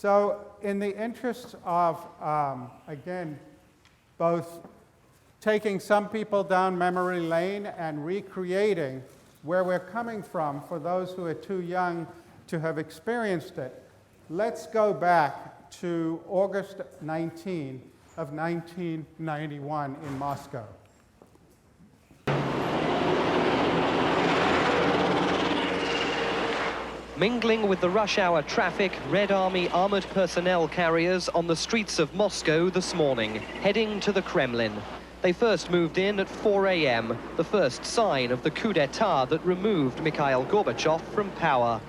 So in the interest of, again, both taking some people down memory lane and recreating where we're coming from for those who are too young to have experienced it, let's go back to August 19 of 1991 in Moscow. Mingling with the rush hour traffic, Red Army armored personnel carriers on the streets of Moscow this morning, heading to the Kremlin. They first moved in at 4 a.m., the first sign of the coup d'etat that removed Mikhail Gorbachev from power.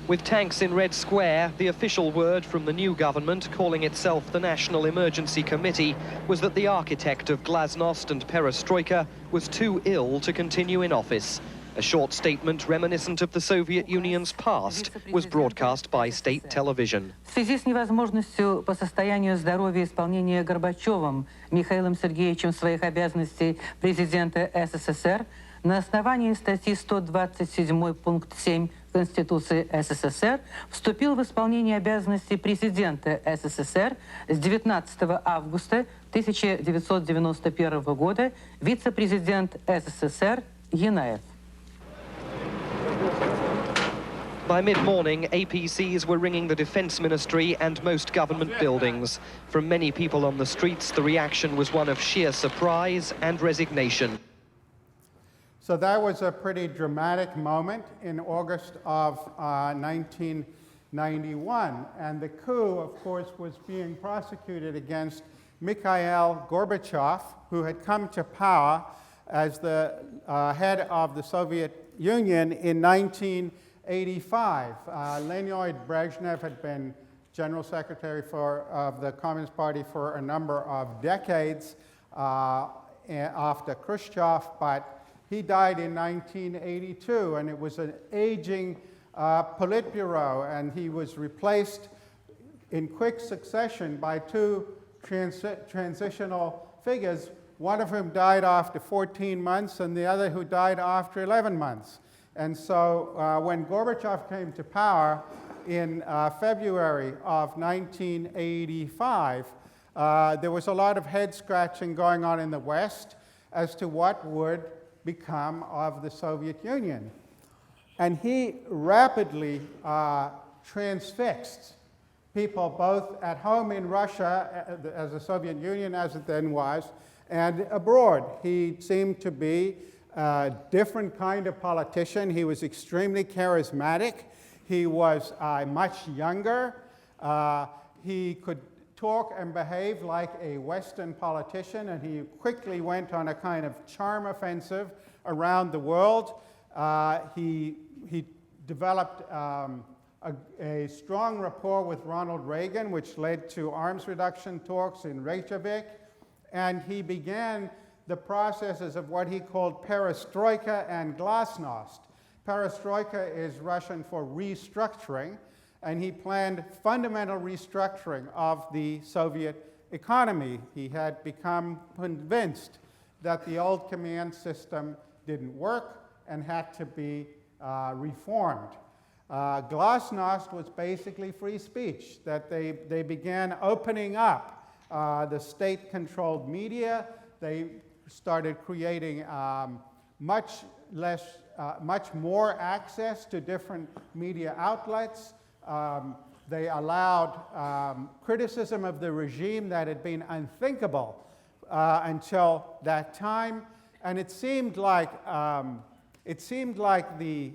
With tanks in Red Square, the official word from the new government, calling itself the National Emergency Committee, was that the architect of glasnost and perestroika was too ill to continue in office. A short statement reminiscent of the Soviet Union's past was broadcast by state television. В связи с невозможностью по состоянию здоровья исполнения Горбачевым Михаилом Сергеевичем своих обязанностей президента СССР на основании статьи 127 пункт 7 Конституции СССР вступил в исполнение обязанностей президента СССР с 19 августа 1991 года вице-президент СССР Янаев. By mid-morning, APCs were ringing the Defense Ministry and most government buildings. From many people on the streets, the reaction was one of sheer surprise and resignation. So that was a pretty dramatic moment in August of 1991. And the coup, of course, was being prosecuted against Mikhail Gorbachev, who had come to power as the head of the Soviet Union in 1985. Leonid Brezhnev had been General Secretary of the Communist Party for a number of decades after Khrushchev, but he died in 1982, and it was an aging Politburo, and he was replaced in quick succession by two transitional figures, one of whom died after 14 months and the other who died after 11 months. And so when Gorbachev came to power in February of 1985, there was a lot of head-scratching going on in the West as to what would become of the Soviet Union. And he rapidly transfixed people both at home in Russia, as the Soviet Union as it then was, and abroad. He seemed to be a different kind of politician. He was extremely charismatic. He was much younger. He could talk and behave like a Western politician, and he quickly went on a kind of charm offensive around the world. He developed a strong rapport with Ronald Reagan, which led to arms reduction talks in Reykjavik, and he began the processes of what he called perestroika and glasnost. Perestroika is Russian for restructuring, and he planned fundamental restructuring of the Soviet economy. He had become convinced that the old command system didn't work and had to be reformed. Glasnost was basically free speech, that they began opening up the state-controlled media. They started creating much more access to different media outlets. They allowed criticism of the regime that had been unthinkable until that time, and it seemed like the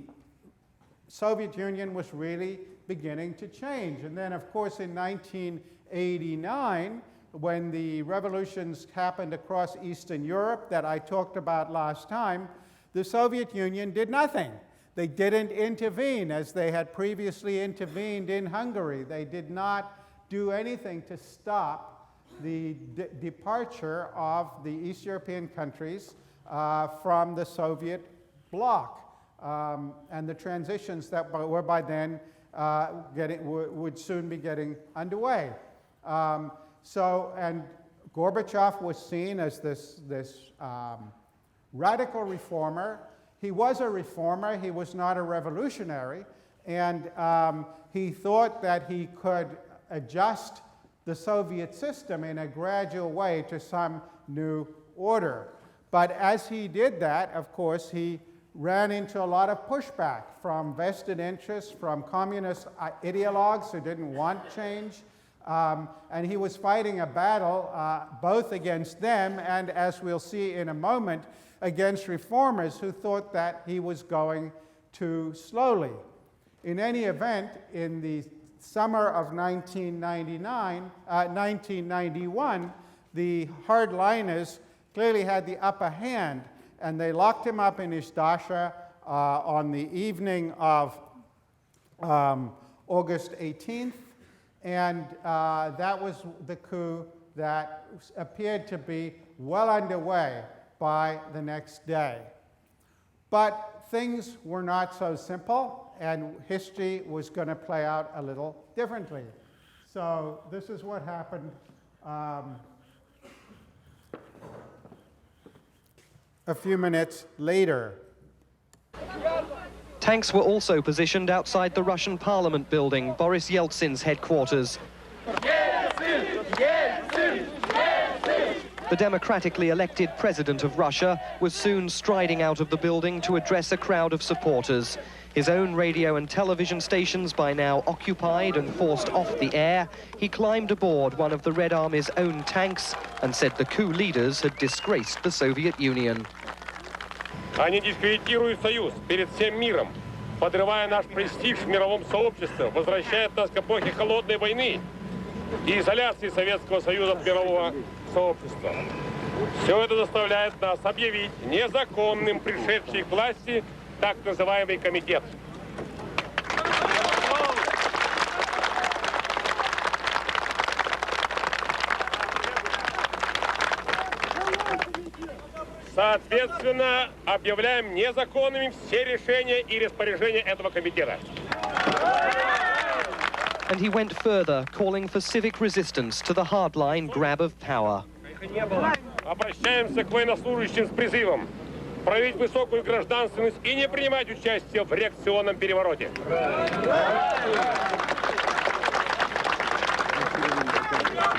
Soviet Union was really beginning to change. And then, of course, in 1989, when the revolutions happened across Eastern Europe that I talked about last time, the Soviet Union did nothing. They didn't intervene as they had previously intervened in Hungary. They did not do anything to stop the departure of the East European countries from the Soviet bloc and the transitions that were by then would soon be getting underway. And Gorbachev was seen as this radical reformer. He was a reformer. He was not a revolutionary. and he thought that he could adjust the Soviet system in a gradual way to some new order. But as he did that, of course, he ran into a lot of pushback from vested interests, from communist ideologues who didn't want change. And he was fighting a battle both against them and, as we'll see in a moment, against reformers who thought that he was going too slowly. In any event, in the summer of 1991, the hardliners clearly had the upper hand, and they locked him up in his dacha on the evening of August 18th, and that was the coup that appeared to be well underway by the next day. But things were not so simple, and history was going to play out a little differently. So this is what happened a few minutes later. Tanks were also positioned outside the Russian Parliament building, Boris Yeltsin's headquarters. The democratically elected president of Russia was soon striding out of the building to address a crowd of supporters. His own radio and television stations by now occupied and forced off the air, he climbed aboard one of the Red Army's own tanks and said the coup leaders had disgraced the Soviet Union. Они дискредитируют Союз перед всем миром, подрывая наш престиж в мировом сообществе, возвращает нас к эпохе холодной войны и изоляции Советского Союза от мирового сообщества. Все это заставляет нас объявить незаконным пришедший к власти так называемый комитет. Соответственно, объявляем незаконными все решения и распоряжения этого комитета. And he went further, calling for civic resistance to the hardline grab of power. Обращаемся к военнослужащим с призывом проявить высокую гражданственность и не принимать участие в реакционном перевороте.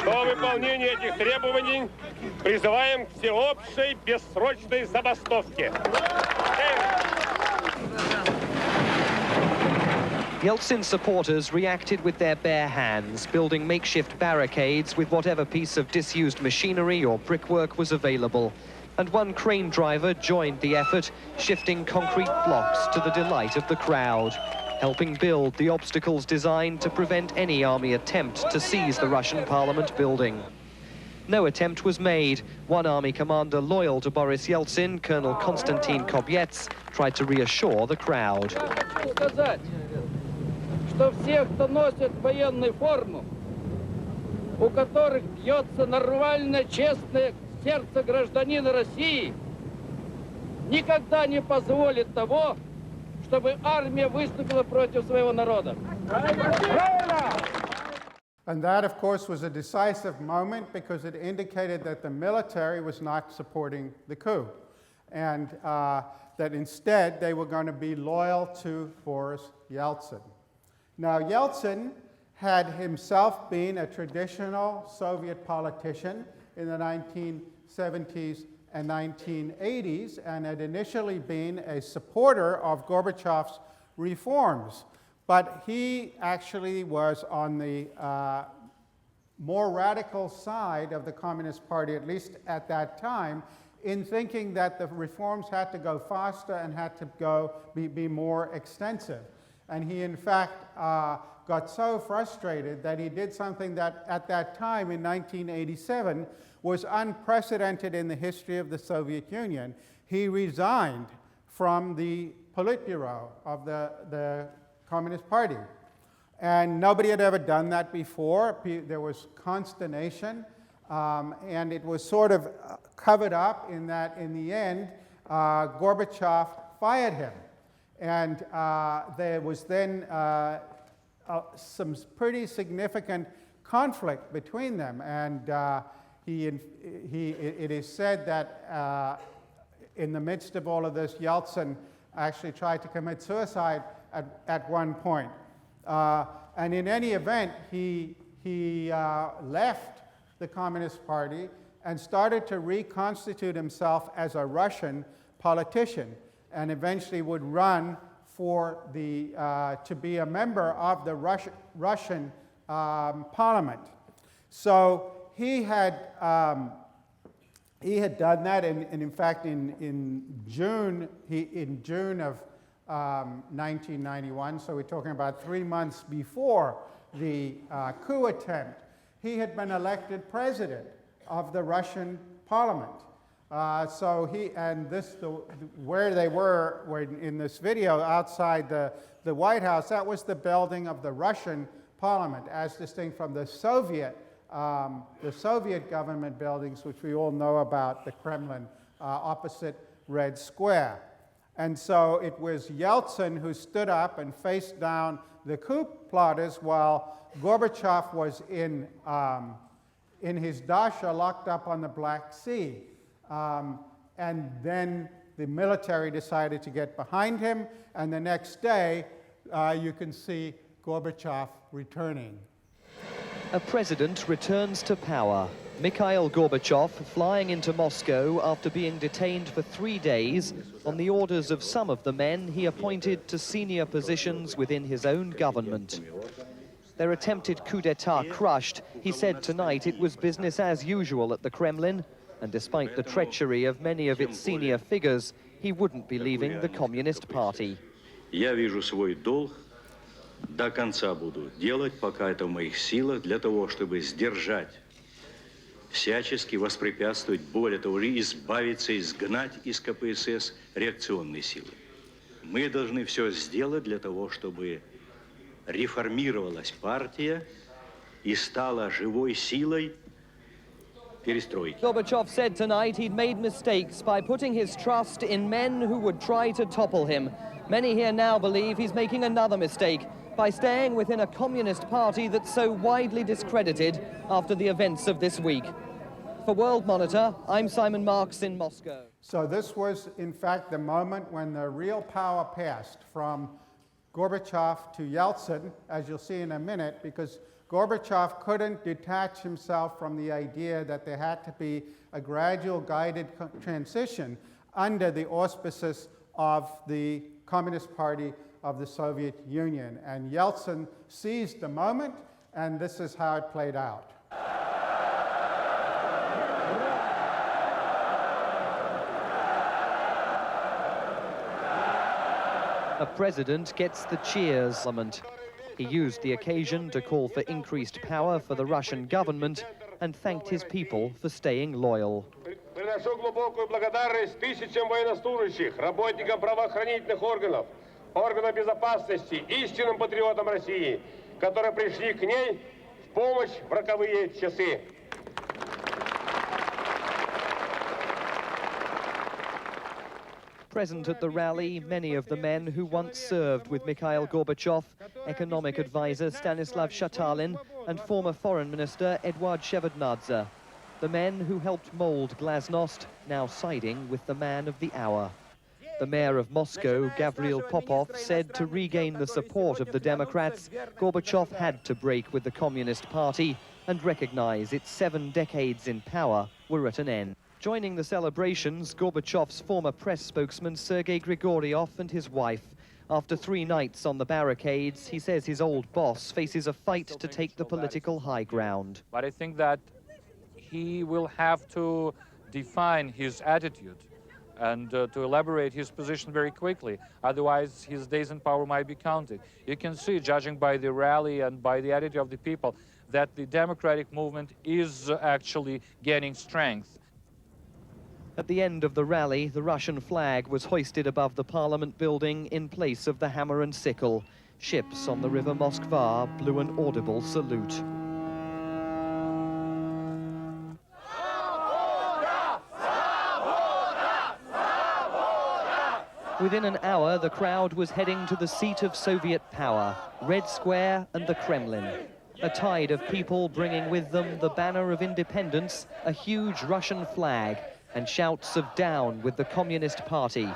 До выполнения этих требований призываем к всеобщей бессрочной забастовке. Yeltsin's supporters reacted with their bare hands, building makeshift barricades with whatever piece of disused machinery or brickwork was available. And one crane driver joined the effort, shifting concrete blocks to the delight of the crowd, helping build the obstacles designed to prevent any army attempt to seize the Russian parliament building. No attempt was made. One army commander loyal to Boris Yeltsin, Colonel Konstantin Kobyets, tried to reassure the crowd. Что все, кто носит военную форму, у которых бьется нормальное, честное сердце гражданина России, никогда не позволит того, чтобы армия выступила против своего народа. And that, of course, was a decisive moment because it indicated that the military was not supporting the coup, and that instead they were going to be loyal to Boris Yeltsin. Now, Yeltsin had himself been a traditional Soviet politician in the 1970s and 1980s and had initially been a supporter of Gorbachev's reforms. But he actually was on the more radical side of the Communist Party, at least at that time, in thinking that the reforms had to go faster and had to be more extensive. And he, in fact, got so frustrated that he did something that, at that time, in 1987, was unprecedented in the history of the Soviet Union. He resigned from the Politburo of the Communist Party. And nobody had ever done that before. There was consternation, and it was sort of covered up in that, in the end, Gorbachev fired him. And there was then some pretty significant conflict between them. And it is said that in the midst of all of this, Yeltsin actually tried to commit suicide at one point. And in any event, he left the Communist Party and started to reconstitute himself as a Russian politician, and eventually would run for to be a member of the Russian parliament. So he had done that, and in fact, in June of 1991, so we're talking about 3 months before the coup attempt, he had been elected president of the Russian parliament. So where they were in this video outside the White House, that was the building of the Russian parliament, as distinct from the Soviet government buildings, which we all know about, the Kremlin opposite Red Square. And so it was Yeltsin who stood up and faced down the coup plotters, while Gorbachev was in his dacha, locked up on the Black Sea. And then the military decided to get behind him, and the next day you can see Gorbachev returning. A president returns to power. Mikhail Gorbachev flying into Moscow after being detained for 3 days on the orders of some of the men he appointed to senior positions within his own government. Their attempted coup d'etat crushed, he said tonight it was business as usual at the Kremlin, and despite the treachery of many of its senior figures, he wouldn't be leaving the Communist Party. Я вижу свой долг, до конца буду делать, пока это в моих силах, для того, чтобы сдержать, всячески воспрепятствовать, более того, избавиться, изгнать из КПСС реакционные силы. Мы должны все сделать для того, чтобы реформировалась партия и стала живой силой перестройки. Gorbachev said tonight he'd made mistakes by putting his trust in men who would try to topple him. Many here now believe he's making another mistake by staying within a communist party that's so widely discredited after the events of this week. For World Monitor, I'm Simon Marks in Moscow. So this was, in fact, the moment when the real power passed from Gorbachev to Yeltsin, as you'll see in a minute, because Gorbachev couldn't detach himself from the idea that there had to be a gradual guided transition under the auspices of the Communist Party of the Soviet Union. And Yeltsin seized the moment, and this is how it played out. A president gets the cheers. He used the occasion to call for increased power for the Russian government and thanked his people for staying loyal. Приношу глубокую благодарность тысячам военнослужащих, работникам правоохранительных органов, органов безопасности, истинным патриотам России, которые пришли к ней в помощь в роковые часы. Present at the rally, many of the men who once served with Mikhail Gorbachev, economic advisor Stanislav Shatalin, and former foreign minister Eduard Shevardnadze. The men who helped mold Glasnost, now siding with the man of the hour. The mayor of Moscow, Gavril Popov, said to regain the support of the Democrats, Gorbachev had to break with the Communist Party and recognize its 7 decades in power were at an end. Joining the celebrations, Gorbachev's former press spokesman Sergei Grigoriev and his wife. After 3 nights on the barricades, he says his old boss faces a fight to take the political high ground. But I think that he will have to define his attitude and to elaborate his position very quickly. Otherwise, his days in power might be counted. You can see, judging by the rally and by the attitude of the people, that the democratic movement is actually gaining strength. At the end of the rally, the Russian flag was hoisted above the parliament building in place of the hammer and sickle. Ships on the river Moskva blew an audible salute. Within an hour, the crowd was heading to the seat of Soviet power, Red Square and the Kremlin. A tide of people bringing with them the banner of independence, a huge Russian flag, and shouts of "Down with the Communist Party."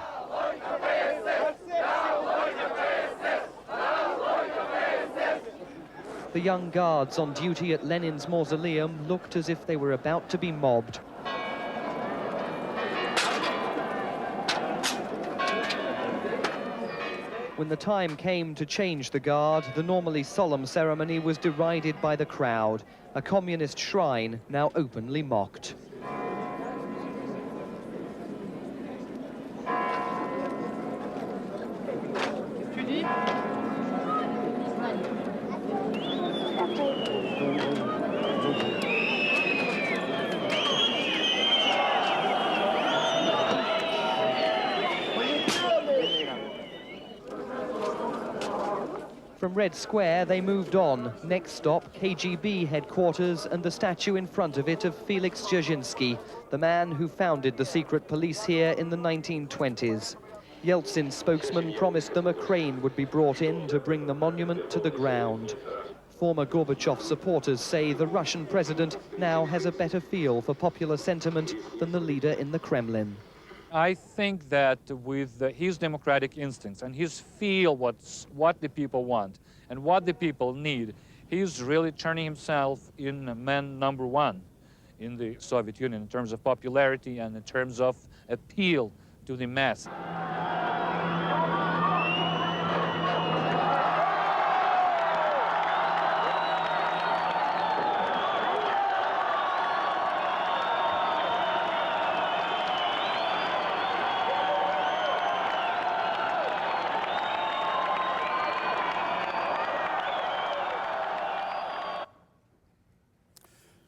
The young guards on duty at Lenin's mausoleum looked as if they were about to be mobbed. When the time came to change the guard, the normally solemn ceremony was derided by the crowd, a communist shrine now openly mocked. From Red Square, they moved on. Next stop, KGB headquarters and the statue in front of it of Felix Dzerzhinsky, the man who founded the secret police here in the 1920s. Yeltsin's spokesman promised them a crane would be brought in to bring the monument to the ground. Former Gorbachev supporters say the Russian president now has a better feel for popular sentiment than the leader in the Kremlin. I think that with his democratic instincts and his feel what the people want and what the people need, he's really turning himself in man number one in the Soviet Union in terms of popularity and in terms of appeal to the mass.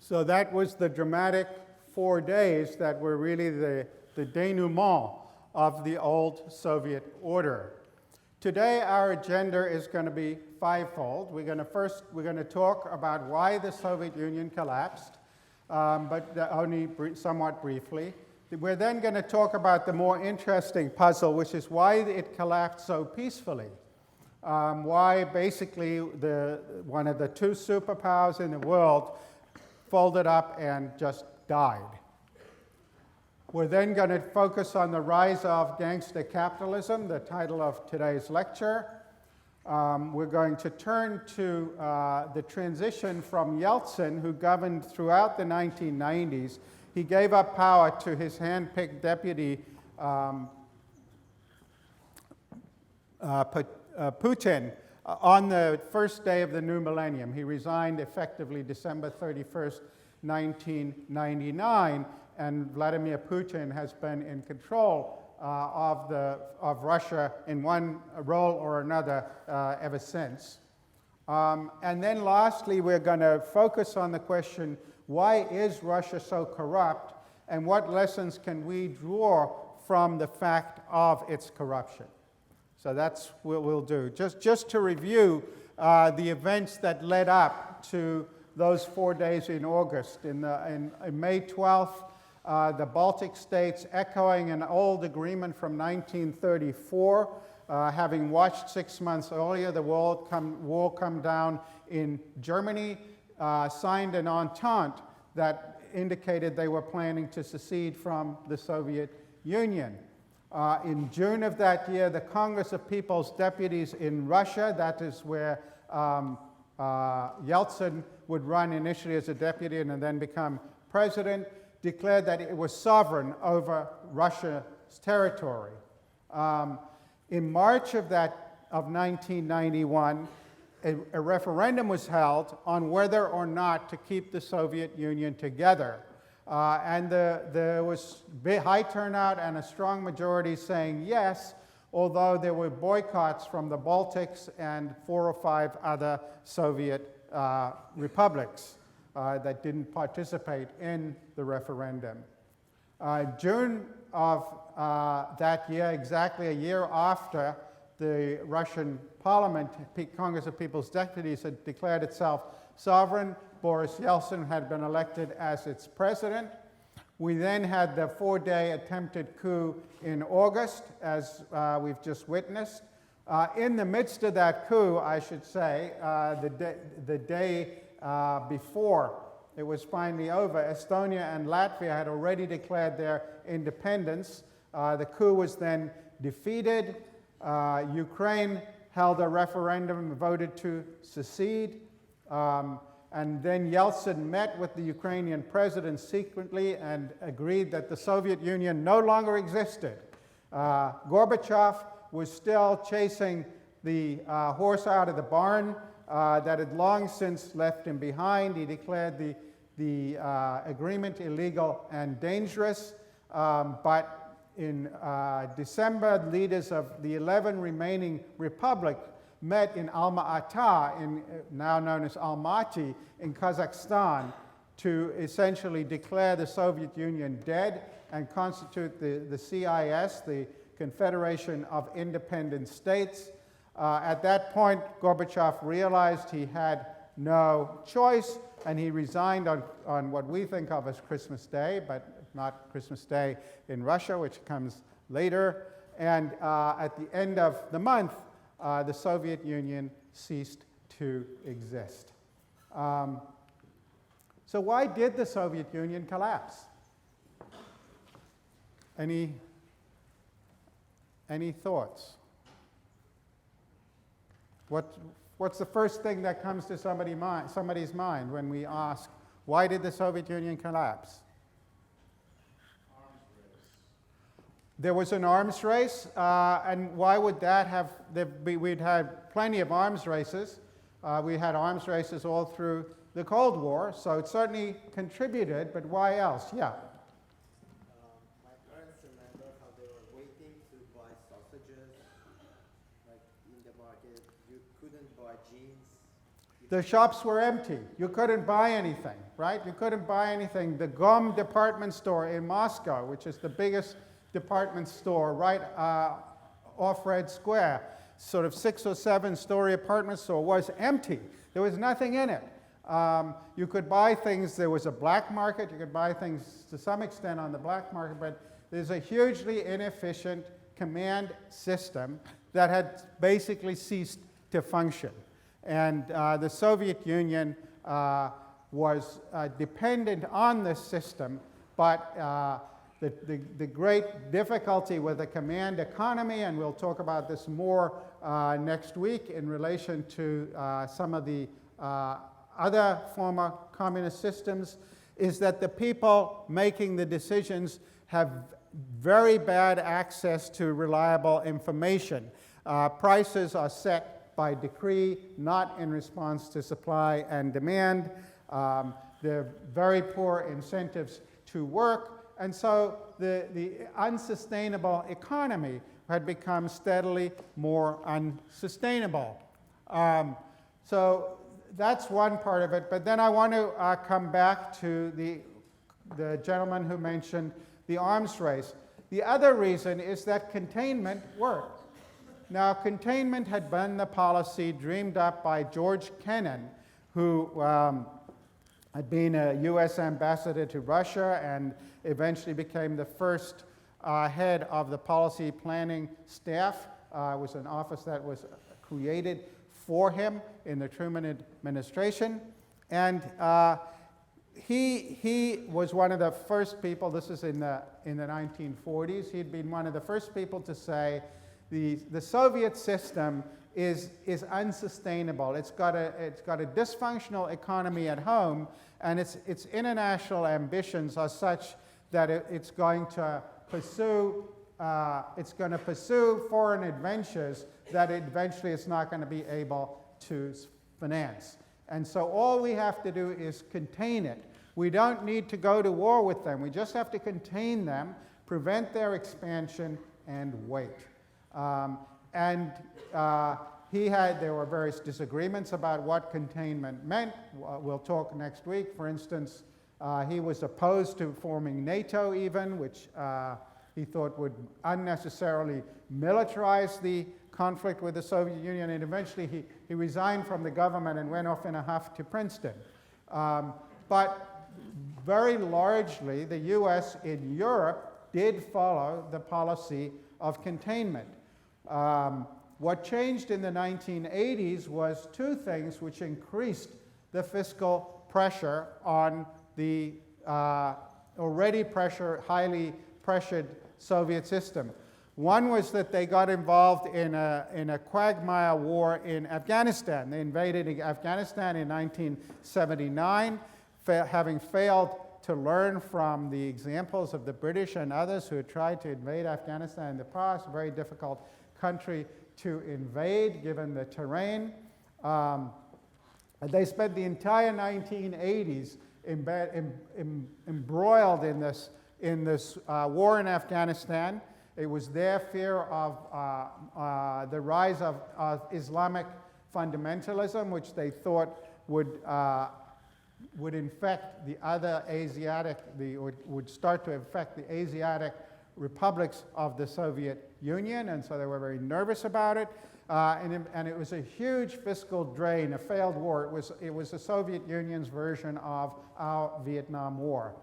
So that was the dramatic 4 days that were really the denouement of the old Soviet order. Today, our agenda is going to be fivefold. We're going to talk about why the Soviet Union collapsed, but only somewhat briefly. We're then going to talk about the more interesting puzzle, which is why it collapsed so peacefully. Why basically one of the two superpowers in the world folded up and just died. We're then going to focus on the rise of gangster capitalism, the title of today's lecture. We're going to turn to the transition from Yeltsin, who governed throughout the 1990s. He gave up power to his hand-picked deputy, Putin, on the first day of the new millennium. He resigned effectively December 31st, 1999, and Vladimir Putin has been in control of Russia in one role or another ever since. And then lastly, we're going to focus on the question, why is Russia so corrupt, and what lessons can we draw from the fact of its corruption? So that's what we'll do. Just to review the events that led up to those 4 days in August. In May 12th, the Baltic states, echoing an old agreement from 1934, having watched 6 months earlier the wall come down in Germany, signed an entente that indicated they were planning to secede from the Soviet Union. In June of that year, the Congress of People's Deputies in Russia, that is where Yeltsin would run initially as a deputy and then become president, declared that it was sovereign over Russia's territory. In March of 1991, a referendum was held on whether or not to keep the Soviet Union together. And there was high turnout and a strong majority saying yes, although there were boycotts from the Baltics and 4 or 5 other Soviet republics that didn't participate in the referendum. June of that year, exactly a year after the Russian Parliament, Congress of People's Deputies, had declared itself sovereign, Boris Yeltsin had been elected as its president. We then had the 4-day attempted coup in August, as we've just witnessed. In the midst of that coup, I should say, the day before it was finally over, Estonia and Latvia had already declared their independence. The coup was then defeated. Ukraine held a referendum and voted to secede. And then Yeltsin met with the Ukrainian president secretly and agreed that the Soviet Union no longer existed. Gorbachev was still chasing the horse out of the barn that had long since left him behind. He declared the agreement illegal and dangerous. But in December, leaders of the 11 remaining republics met in Alma-Ata, now known as Almaty, in Kazakhstan, to essentially declare the Soviet Union dead and constitute the CIS, the Confederation of Independent States. At that point, Gorbachev realized he had no choice, and he resigned on what we think of as Christmas Day, but not Christmas Day in Russia, which comes later. And at the end of the month, the Soviet Union ceased to exist. So why did the Soviet Union collapse? Any thoughts? What's the first thing that comes to somebody's mind when we ask, why did the Soviet Union collapse? There was an arms race, and why would that have? We'd had plenty of arms races. We had arms races all through the Cold War, so it certainly contributed, but why else? Yeah. My parents remember how they were waiting to buy sausages, like in the market. You couldn't buy jeans. The shops were empty. You couldn't buy anything, right? You couldn't buy anything. The GOM department store in Moscow, which is the biggest department store right off Red Square, sort of 6 or 7 story apartment store, was empty. There was nothing in it. You could buy things. There was a black market. You could buy things to some extent on the black market, but there's a hugely inefficient command system that had basically ceased to function. And the Soviet Union was dependent on this system, but the great difficulty with the command economy, and we'll talk about this more next week in relation to some of the other former communist systems, is that the people making the decisions have very bad access to reliable information. Prices are set by decree, not in response to supply and demand. There are very poor incentives to work. And so the unsustainable economy had become steadily more unsustainable. So that's one part of it. But then I want to come back to the gentleman who mentioned the arms race. The other reason is that containment worked. Now, containment had been the policy dreamed up by George Kennan, who had been a U.S. ambassador to Russia and eventually became the first head of the policy planning staff. It was an office that was created for him in the Truman administration. And he was one of the first people, this is in the 1940s, he'd been one of the first people to say the Soviet system is unsustainable. It's got a dysfunctional economy at home, and its international ambitions are such that it's going to pursue foreign adventures that eventually it's not going to be able to finance. And so all we have to do is contain it. We don't need to go to war with them. We just have to contain them, prevent their expansion, and wait. There were various disagreements about what containment meant. We'll talk next week. For instance, he was opposed to forming NATO even, which he thought would unnecessarily militarize the conflict with the Soviet Union, and eventually he resigned from the government and went off in a huff to Princeton. But very largely, the US in Europe did follow the policy of containment. What changed in the 1980s was two things which increased the fiscal pressure on the already highly pressured Soviet system. One was that they got involved in a quagmire war in Afghanistan. They invaded Afghanistan in 1979, having failed to learn from the examples of the British and others who had tried to invade Afghanistan in the past. A very difficult country to invade given the terrain. They spent the entire 1980s embroiled in this war in Afghanistan. It was their fear of the rise of Islamic fundamentalism, which they thought would infect the other Asiatic, would start to infect the Asiatic republics of the Soviet Union, and so they were very nervous about it. And it was a huge fiscal drain, a failed war. It was the Soviet Union's version of our Vietnam War.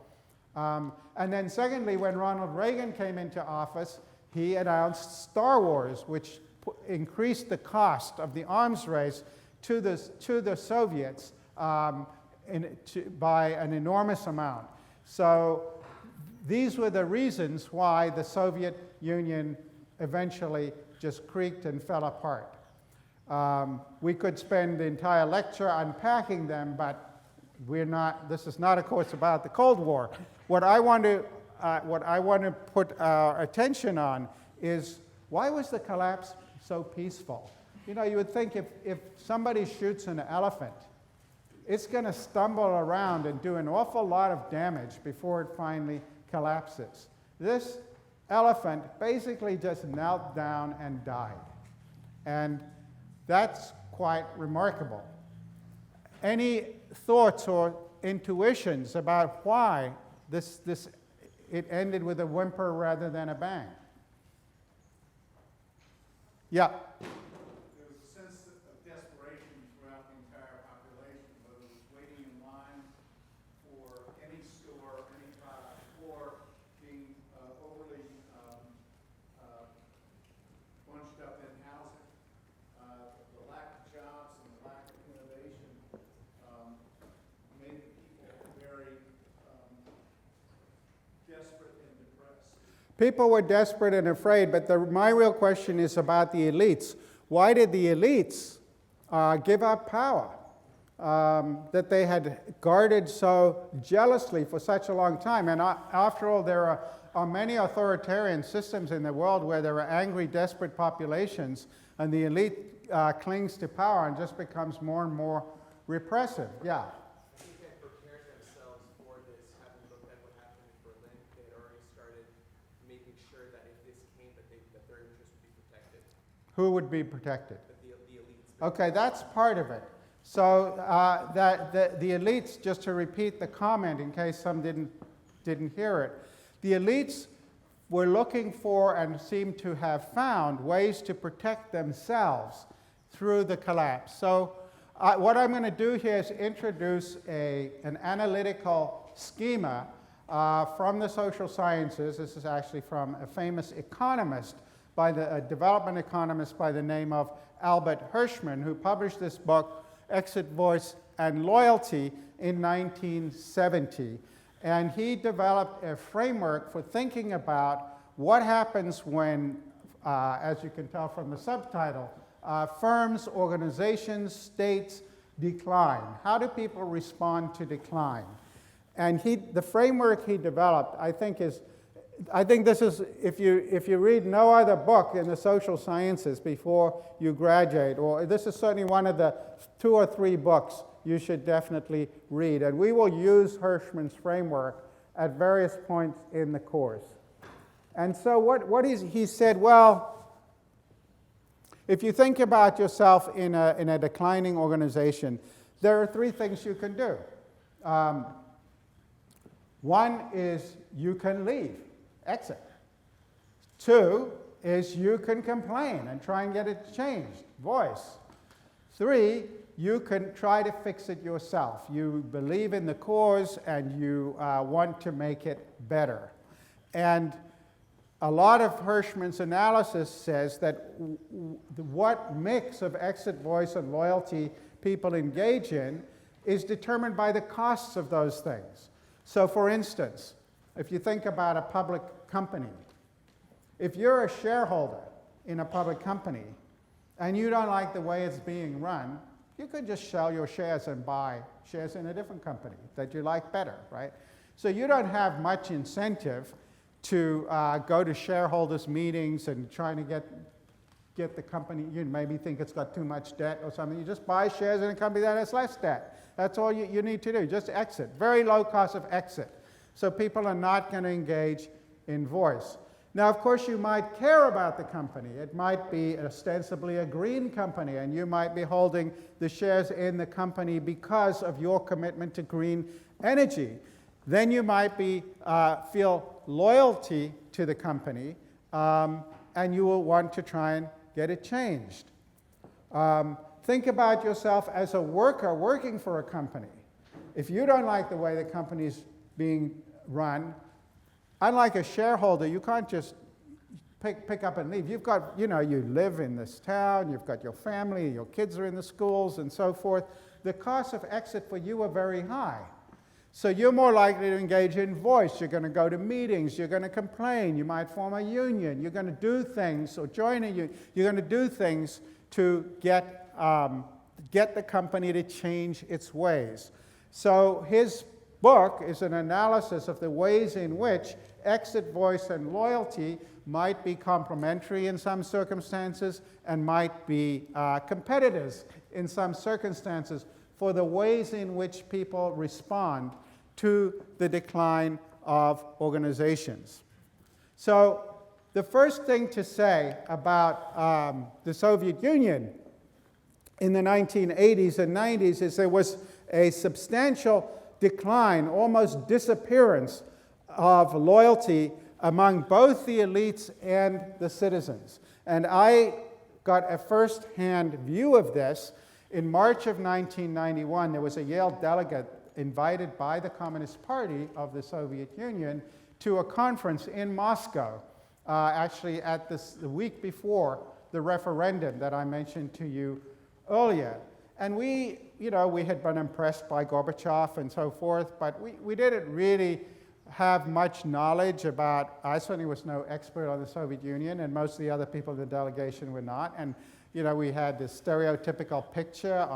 And then secondly, when Ronald Reagan came into office, he announced Star Wars, which increased the cost of the arms race to the Soviets by an enormous amount. So these were the reasons why the Soviet Union eventually just creaked and fell apart. We could spend the entire lecture unpacking them, but this is not a course about the Cold War. What I want to put our attention on is, why was the collapse so peaceful? You know, you would think if somebody shoots an elephant, it's going to stumble around and do an awful lot of damage before it finally collapses. This elephant basically just knelt down and died. And that's quite remarkable. Any thoughts or intuitions about why it ended with a whimper rather than a bang? Yeah. There was a sense of desperation throughout the entire population, whether it was waiting in line for any store, any product, or being overly bunched up in housing. The lack of jobs and the lack of innovation made the people very desperate and depressed. People were desperate and afraid, but my real question is about the elites. Why did the elites give up power that they had guarded so jealously for such a long time? And after all, there are many authoritarian systems in the world where there are angry, desperate populations, and the elite clings to power and just becomes more and more repressive. Yeah. I think they prepared themselves for this, having looked at what happened in Berlin. They had already started making sure that if this came, that their interests would be protected. Who would be protected? The elites. Okay, that's part of it. So the elites, just to repeat the comment in case some didn't hear it, the elites were looking for and seem to have found ways to protect themselves through the collapse. So what I'm going to do here is introduce an analytical schema from the social sciences. This is actually from a famous economist, a development economist by the name of Albert Hirschman, who published this book, Exit, Voice, and Loyalty, in 1970. And he developed a framework for thinking about what happens when, as you can tell from the subtitle, firms, organizations, states decline. How do people respond to decline? And the framework he developed, I think this is, if you read no other book in the social sciences before you graduate, or this is certainly one of the 2 or 3 books you should definitely read. And we will use Hirschman's framework at various points in the course. And so he said, well, if you think about yourself in a declining organization, there are 3 things you can do. One is you can leave, exit. 2 is you can complain and try and get it changed, voice. 3, you can try to fix it yourself. You believe in the cause and you want to make it better. And a lot of Hirschman's analysis says that what mix of exit, voice, and loyalty people engage in is determined by the costs of those things. So for instance, if you think about a public company, If you're a shareholder in a public company and you don't like the way it's being run, you could just sell your shares and buy shares in a different company that you like better, right? So you don't have much incentive to go to shareholders' meetings and trying to get the company, you maybe think it's got too much debt or something. You just buy shares in a company that has less debt. That's all you need to do, just exit. Very low cost of exit. So people are not going to engage in voice. Now, of course, you might care about the company. It might be ostensibly a green company, and you might be holding the shares in the company because of your commitment to green energy. Then you might feel loyalty to the company, and you will want to try and get it changed. Think about yourself as a worker working for a company. If you don't like the way the company is being run, unlike a shareholder, you can't just pick up and leave. You've got, you live in this town, you've got your family, your kids are in the schools and so forth. The costs of exit for you are very high. So you're more likely to engage in voice. You're going to go to meetings. You're going to complain. You might form a union. You're going to do things or join a union. You're going to do things to get the company to change its ways. So his book is an analysis of the ways in which exit, voice, and loyalty might be complementary in some circumstances and might be competitors in some circumstances for the ways in which people respond to the decline of organizations. So the first thing to say about the Soviet Union in the 1980s and 90s is there was a substantial decline, almost disappearance of loyalty among both the elites and the citizens. And I got a first-hand view of this. In March of 1991, there was a Yale delegate invited by the Communist Party of the Soviet Union to a conference in Moscow, actually at the week before the referendum that I mentioned to you earlier. And we had been impressed by Gorbachev and so forth, but we didn't really have much knowledge about, I certainly was no expert on the Soviet Union, and most of the other people in the delegation were not. And we had this stereotypical picture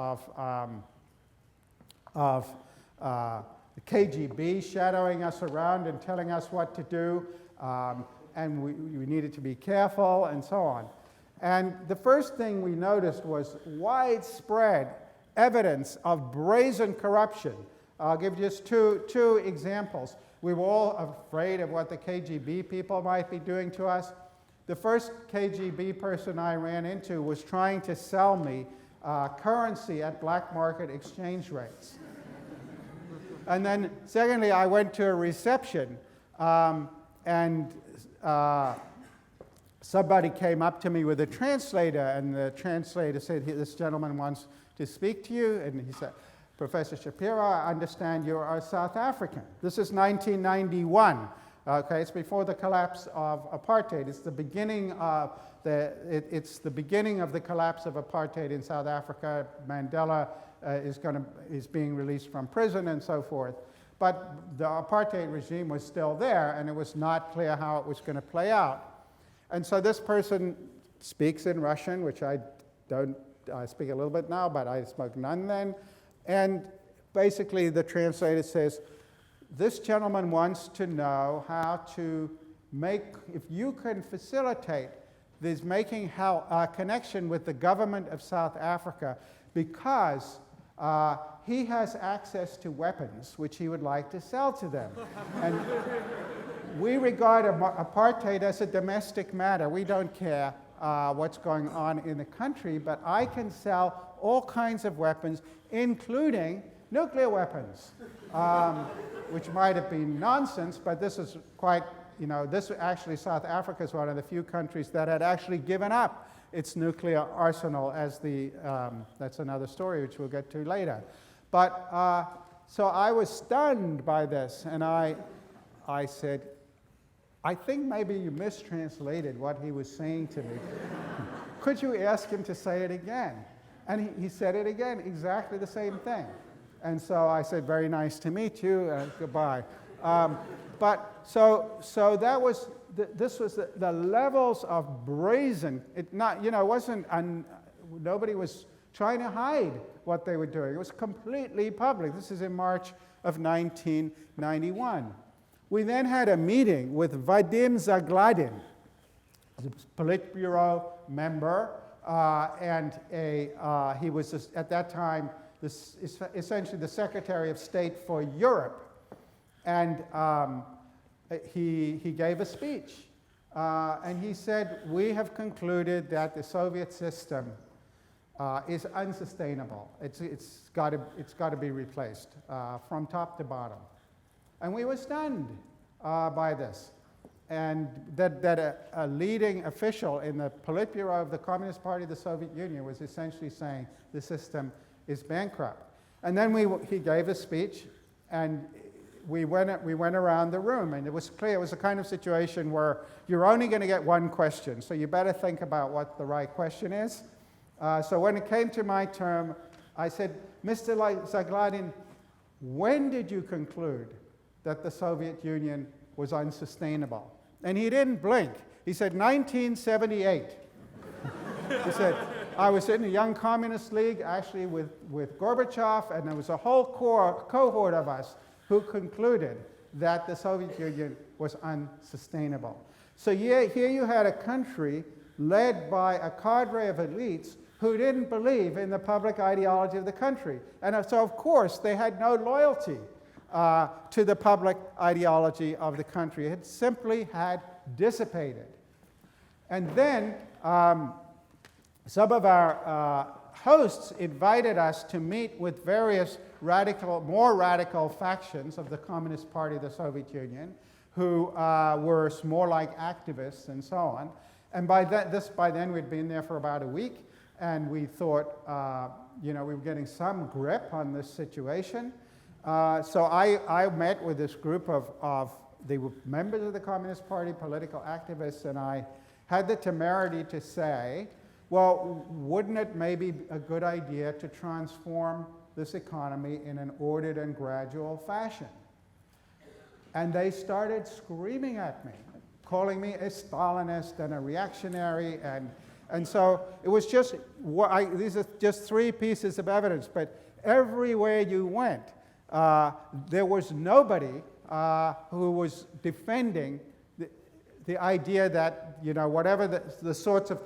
of the KGB shadowing us around and telling us what to do, and we needed to be careful and so on. And the first thing we noticed was widespread evidence of brazen corruption. I'll give just two examples. We were all afraid of what the KGB people might be doing to us. The first KGB person I ran into was trying to sell me currency at black market exchange rates. And then secondly, I went to a reception and somebody came up to me with a translator, and the translator said, "This gentleman wants to speak to you." And he said, "Professor Shapiro, I understand you are South African." This is 1991. Okay, it's before the collapse of apartheid. It's the beginning of the beginning of the collapse of apartheid in South Africa. Mandela is being released from prison and so forth. But the apartheid regime was still there, and it was not clear how it was going to play out. And so this person speaks in Russian, which I speak a little bit now, but I spoke none then. And basically the translator says, "This gentleman wants to know how to if you can facilitate this making a connection with the government of South Africa, because he has access to weapons which he would like to sell to them." And we regard apartheid as a domestic matter. We don't care what's going on in the country, but I can sell all kinds of weapons, including nuclear weapons, which might have been nonsense, but this is quite, actually South Africa is one of the few countries that had actually given up its nuclear arsenal that's another story which we'll get to later. But, so I was stunned by this, and I said, "I think maybe you mistranslated what he was saying to me. Could you ask him to say it again?" And he said it again, exactly the same thing. And so I said, "Very nice to meet you, goodbye." But so that was this was the levels of brazen. It not, you know, it wasn't. Nobody was trying to hide what they were doing. It was completely public. This is in March of 1991. We then had a meeting with Vadim Zagladin, the Politburo member, and he was at that time essentially the Secretary of State for Europe. And he gave a speech. And he said, we have concluded that the Soviet system is unsustainable. It's got to be replaced from top to bottom. And we were stunned by this. And that a leading official in the Politburo of the Communist Party of the Soviet Union was essentially saying the system is bankrupt. And then he gave a speech, and we went around the room, and it was clear it was a kind of situation where you're only going to get one question, so you better think about what the right question is. So when it came to my term, I said, Mr. Zagladin, when did you conclude that the Soviet Union was unsustainable? And he didn't blink. He said, 1978. He said, I was in the Young Communist League, actually with Gorbachev, and there was a whole cohort of us who concluded that the Soviet Union was unsustainable. So here you had a country led by a cadre of elites who didn't believe in the public ideology of the country. And so, of course, they had no loyalty to the public ideology of the country. It simply had dissipated. And then some of our hosts invited us to meet with various more radical factions of the Communist Party of the Soviet Union, who were more like activists and so on. And by then we'd been there for about a week, and we thought, we were getting some grip on this situation. So I met with this group of they were members of the Communist Party, political activists, and I had the temerity to say, well, wouldn't it maybe be a good idea to transform this economy in an ordered and gradual fashion? And they started screaming at me, calling me a Stalinist and a reactionary, and so it was just, these are just three pieces of evidence, but everywhere you went, there was nobody who was defending the idea that, whatever the sorts of,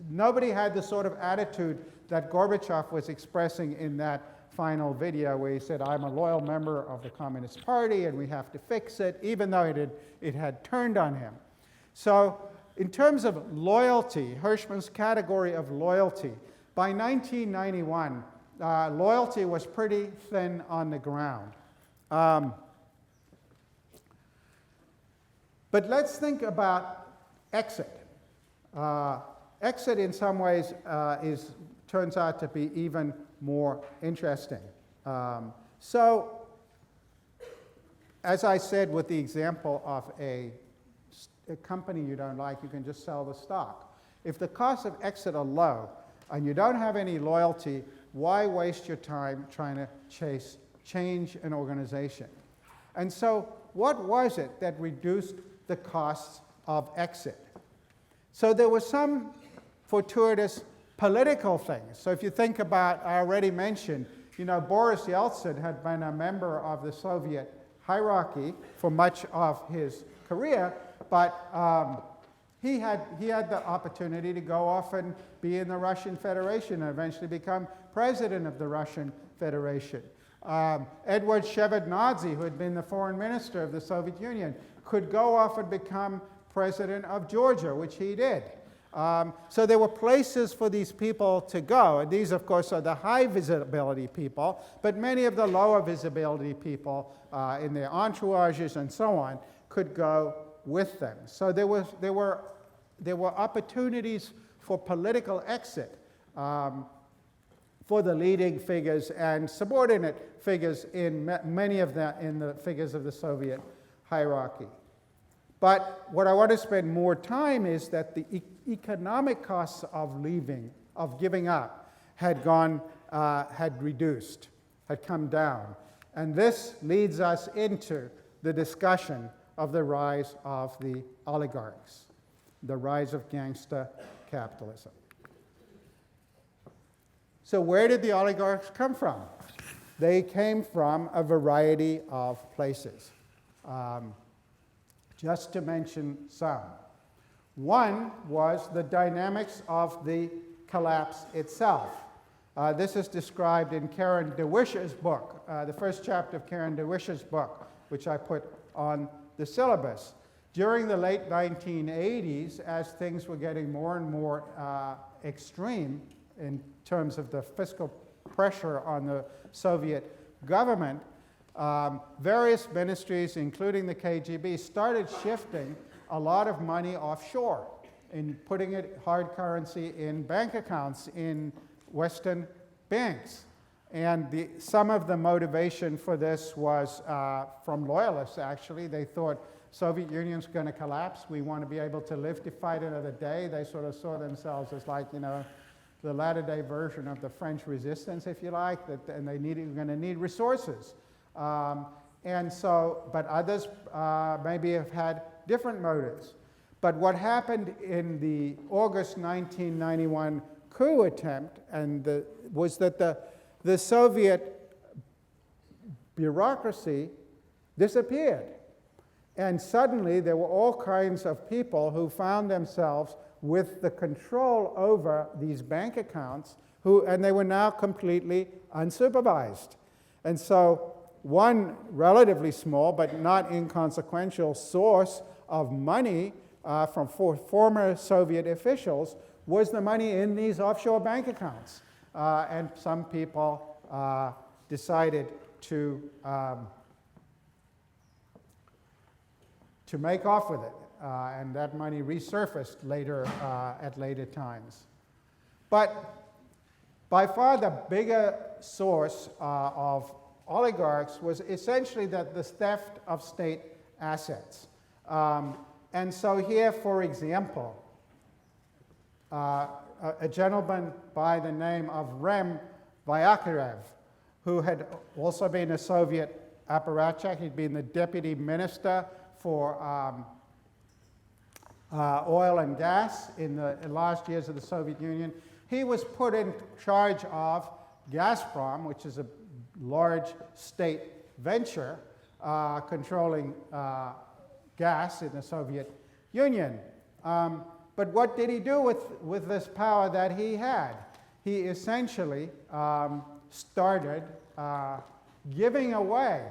nobody had the sort of attitude that Gorbachev was expressing in that final video where he said, I'm a loyal member of the Communist Party and we have to fix it, even though it had turned on him. So in terms of loyalty, Hirschman's category of loyalty, by 1991, loyalty was pretty thin on the ground. But let's think about exit. Exit, in some ways, turns out to be even more interesting. So, as I said, with the example of a company you don't like, you can just sell the stock. If the costs of exit are low and you don't have any loyalty, why waste your time trying to change an organization? And so, what was it that reduced the costs of exit? So there were some fortuitous political things. So if you think about, I already mentioned, Boris Yeltsin had been a member of the Soviet hierarchy for much of his career, but he had the opportunity to go off and be in the Russian Federation and eventually become president of the Russian Federation. Edward Shevardnadze, who had been the foreign minister of the Soviet Union, could go off and become president of Georgia, which he did. So there were places for these people to go. And these, of course, are the high visibility people, but many of the lower visibility people in their entourages and so on could go with them. So there were opportunities for political exit for the leading figures and subordinate figures in many of the figures of the Soviet hierarchy. But what I want to spend more time is that the economic costs of leaving, of giving up, had reduced, had come down. And this leads us into the discussion of the rise of the oligarchs, the rise of gangster capitalism. So where did the oligarchs come from? They came from a variety of places. Just to mention some. One was the dynamics of the collapse itself. This is described in Karen DeWish's book, the first chapter of Karen DeWish's book, which I put on the syllabus. During the late 1980s, as things were getting more and more extreme in terms of the fiscal pressure on the Soviet government, various ministries, including the KGB, started shifting a lot of money offshore and putting it, hard currency, in bank accounts in Western banks. And some of the motivation for this was from loyalists, actually. They thought Soviet Union's going to collapse. We want to be able to live to fight another day. They sort of saw themselves as like, you know, the latter-day version of the French resistance, if you like, and they were going to need resources. And so, but others maybe have had different motives. But what happened in the August 1991 coup attempt was that the Soviet bureaucracy disappeared. And suddenly there were all kinds of people who found themselves with the control over these bank accounts, and they were now completely unsupervised. And so one relatively small but not inconsequential source of money from former Soviet officials was the money in these offshore bank accounts. And some people decided to make off with it. And that money resurfaced later at later times. But by far the bigger source of oligarchs was essentially the theft of state assets. And so here, for example, a gentleman by the name of Rem Vyakarev, who had also been a Soviet apparatchik. He'd been the deputy minister for oil and gas in the last years of the Soviet Union. He was put in charge of Gazprom, which is a large state venture controlling gas in the Soviet Union. But what did he do with this power that he had? He essentially started giving away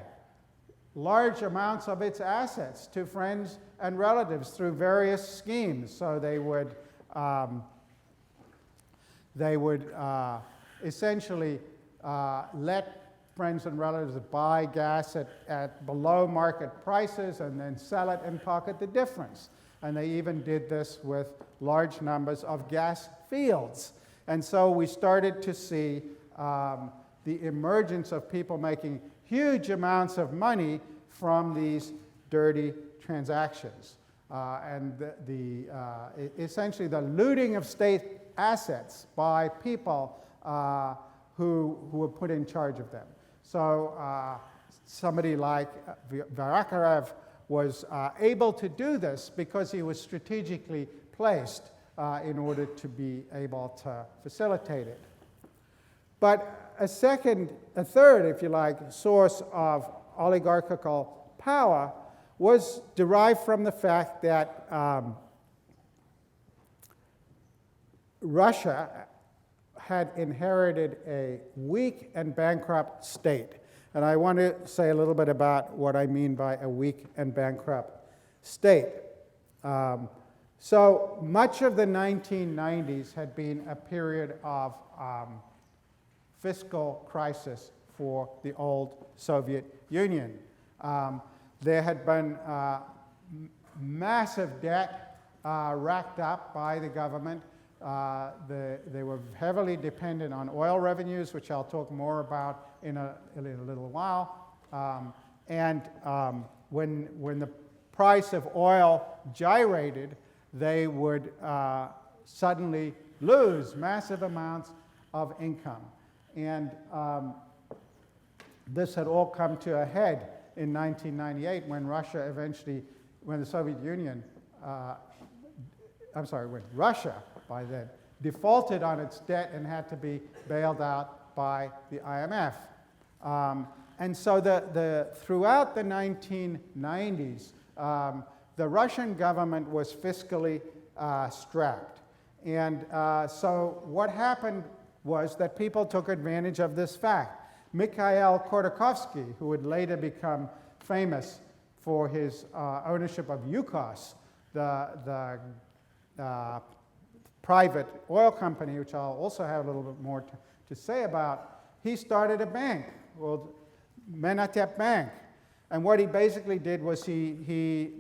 large amounts of its assets to friends and relatives through various schemes. So they would essentially let friends and relatives buy gas at below market prices and then sell it and pocket the difference. And they even did this with large numbers of gas fields. And so we started to see the emergence of people making huge amounts of money from these dirty transactions. Essentially the looting of state assets by people who were put in charge of them. So somebody like Vyakarev was able to do this because he was strategically placed in order to be able to facilitate it. But a third, if you like, source of oligarchical power was derived from the fact that Russia had inherited a weak and bankrupt state. And I want to say a little bit about what I mean by a weak and bankrupt state. So much of the 1990s had been a period of fiscal crisis for the old Soviet Union. There had been massive debt racked up by the government. They were heavily dependent on oil revenues, which I'll talk more about in a little while. When the price of oil gyrated, they would suddenly lose massive amounts of income. And this had all come to a head in 1998 when Russia eventually when the Soviet Union, when Russia by then defaulted on its debt and had to be bailed out by the IMF. And so throughout the 1990s, the Russian government was fiscally strapped. And so what happened was that people took advantage of this fact. Mikhail Gorbachev, who would later become famous for his ownership of Yukos, the private oil company, which I'll also have a little bit more to say about, he started a bank called Menatep Bank. And what he basically did was he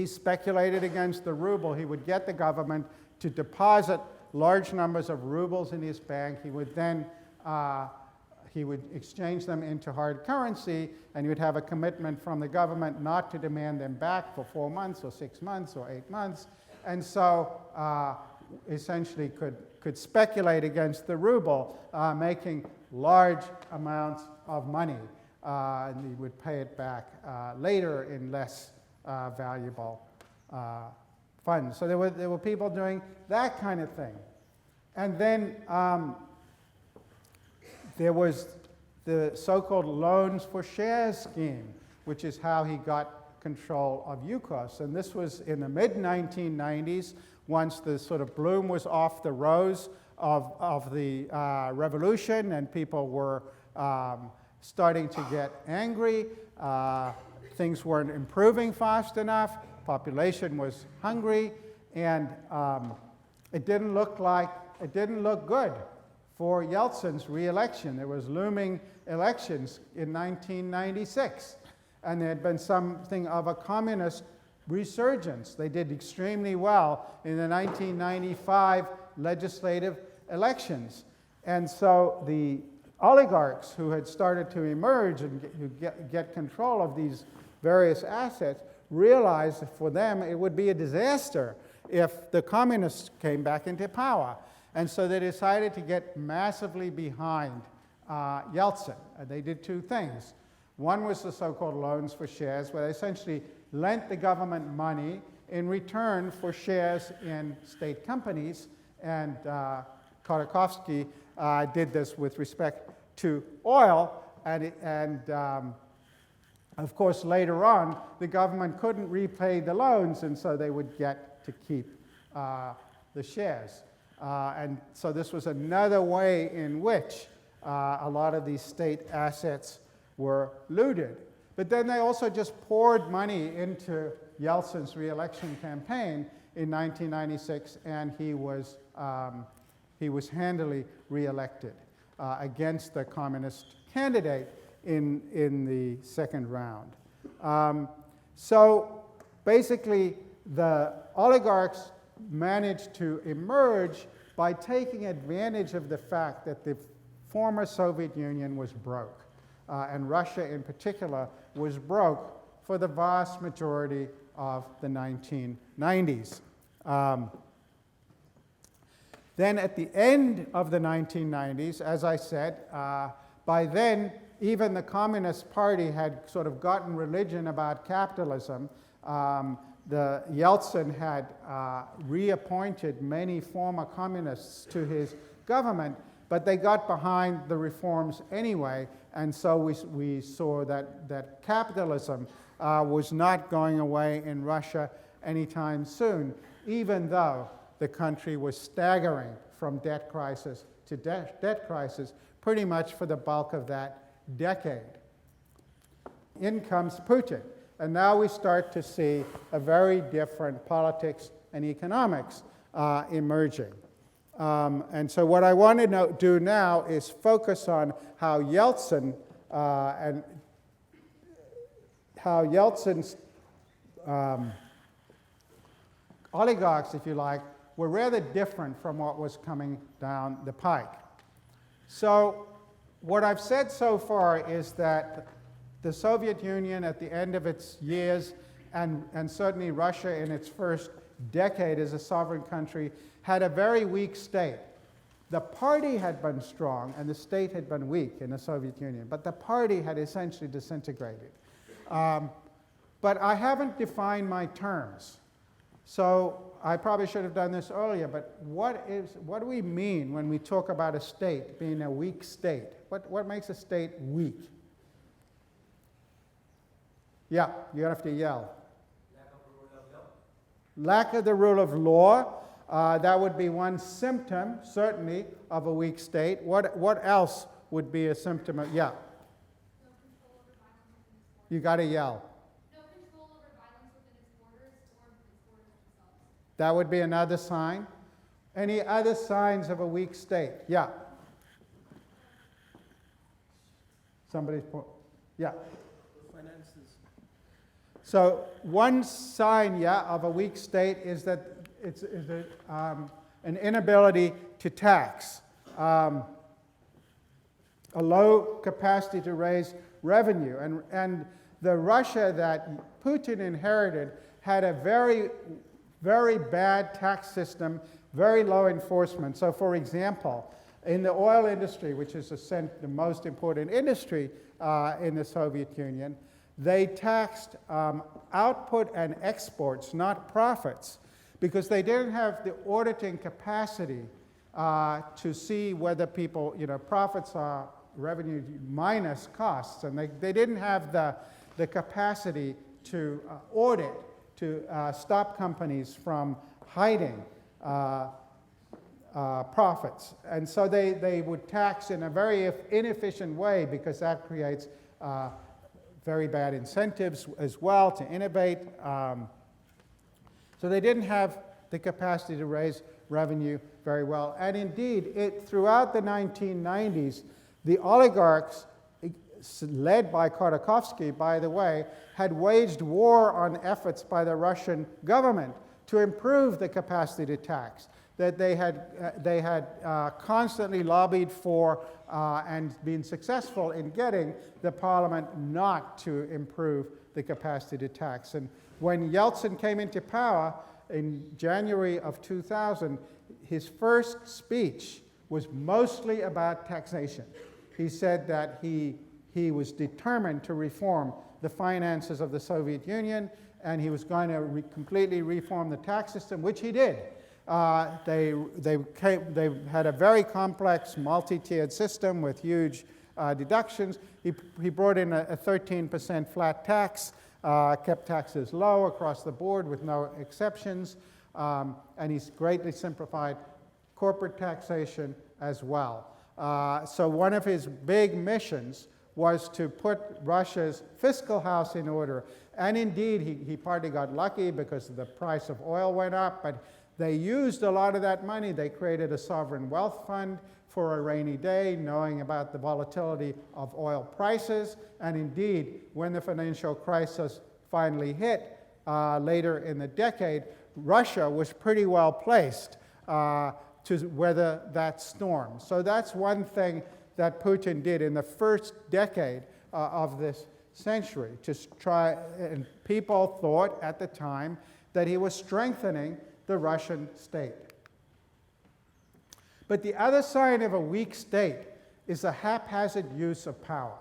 speculated against the ruble. He would get the government to deposit large numbers of rubles in his bank. He would then he would exchange them into hard currency, and he would have a commitment from the government not to demand them back for 4 months or 6 months or 8 months. And so essentially could speculate against the ruble, making large amounts of money. And he would pay it back later in less valuable funds. So there were people doing that kind of thing. And then there was the so-called loans for shares scheme, which is how he got control of Yukos. And this was in the mid-1990s, once the sort of bloom was off the rose of the revolution, and people were starting to get angry. Things weren't improving fast enough. Population was hungry, and it didn't look good for Yeltsin's re-election. There was looming elections in 1996, and there had been something of a communist resurgence. They did extremely well in the 1995 legislative elections. And so the oligarchs who had started to emerge and get control of these various assets realized that for them it would be a disaster if the communists came back into power. And so they decided to get massively behind Yeltsin. And they did two things. One was the so-called loans for shares, where they essentially lent the government money in return for shares in state companies. And Khodorkovsky did this with respect to oil. And of course, later on, the government couldn't repay the loans, and so they would get to keep the shares. And so this was another way in which a lot of these state assets were looted. But then they also just poured money into Yeltsin's re-election campaign in 1996, and he was handily re-elected against the communist candidate in the second round. So basically, the oligarchs managed to emerge by taking advantage of the fact that the former Soviet Union was broke, and Russia in particular was broke for the vast majority of the 1990s. Then at the end of the 1990s, as I said, by then even the Communist Party had sort of gotten religion about capitalism. The Yeltsin had reappointed many former communists to his government, but they got behind the reforms anyway, and so we saw that capitalism was not going away in Russia anytime soon, even though the country was staggering from debt crisis to debt crisis pretty much for the bulk of that decade. In comes Putin. And now we start to see a very different politics and economics emerging. And so what I want to do now is focus on how Yeltsin and how Yeltsin's oligarchs, if you like, were rather different from what was coming down the pike. So what I've said so far is that the Soviet Union at the end of its years, and certainly Russia in its first decade as a sovereign country, had a very weak state. The party had been strong and the state had been weak in the Soviet Union, but the party had essentially disintegrated. But I haven't defined my terms. So I probably should have done this earlier, but what do we mean when we talk about a state being a weak state? What makes a state weak? Yeah, you have to yell. Lack of the rule of law. That would be one symptom, certainly, of a weak state. What else would be a symptom of, yeah? No control over violence within its borders. You got to yell. No control over violence within its borders or its borders themselves. That would be another sign. Any other signs of a weak state? Yeah. Somebody's point. Yeah. Finances. So one sign, yeah, of a weak state is that it's an inability to tax, a low capacity to raise revenue. And the Russia that Putin inherited had a very, very bad tax system, very low enforcement. So for example, in the oil industry, which is the most important industry in the Soviet Union, they taxed output and exports, not profits, because they didn't have the auditing capacity to see whether people, profits are revenue minus costs, and they didn't have the capacity to audit, to stop companies from hiding profits. And so they would tax in a very inefficient way, because that creates very bad incentives as well to innovate. So they didn't have the capacity to raise revenue very well. And indeed, throughout the 1990s, the oligarchs, led by Khodorkovsky, by the way, had waged war on efforts by the Russian government to improve the capacity to tax, that they had constantly lobbied for and been successful in getting the parliament not to improve the capacity to tax. And when Yeltsin came into power in January of 2000, his first speech was mostly about taxation. He said that he was determined to reform the finances of the Soviet Union, and he was going to completely reform the tax system, which he did. They had a very complex multi-tiered system with huge deductions. He brought in a 13% flat tax, kept taxes low across the board with no exceptions, and he's greatly simplified corporate taxation as well. So one of his big missions was to put Russia's fiscal house in order. And indeed, he partly got lucky because the price of oil went up, but they used a lot of that money. They created a sovereign wealth fund for a rainy day, knowing about the volatility of oil prices. And indeed, when the financial crisis finally hit later in the decade, Russia was pretty well placed to weather that storm. So that's one thing that Putin did in the first decade of this century, to try, and people thought at the time that he was strengthening the Russian state. But the other sign of a weak state is a haphazard use of power.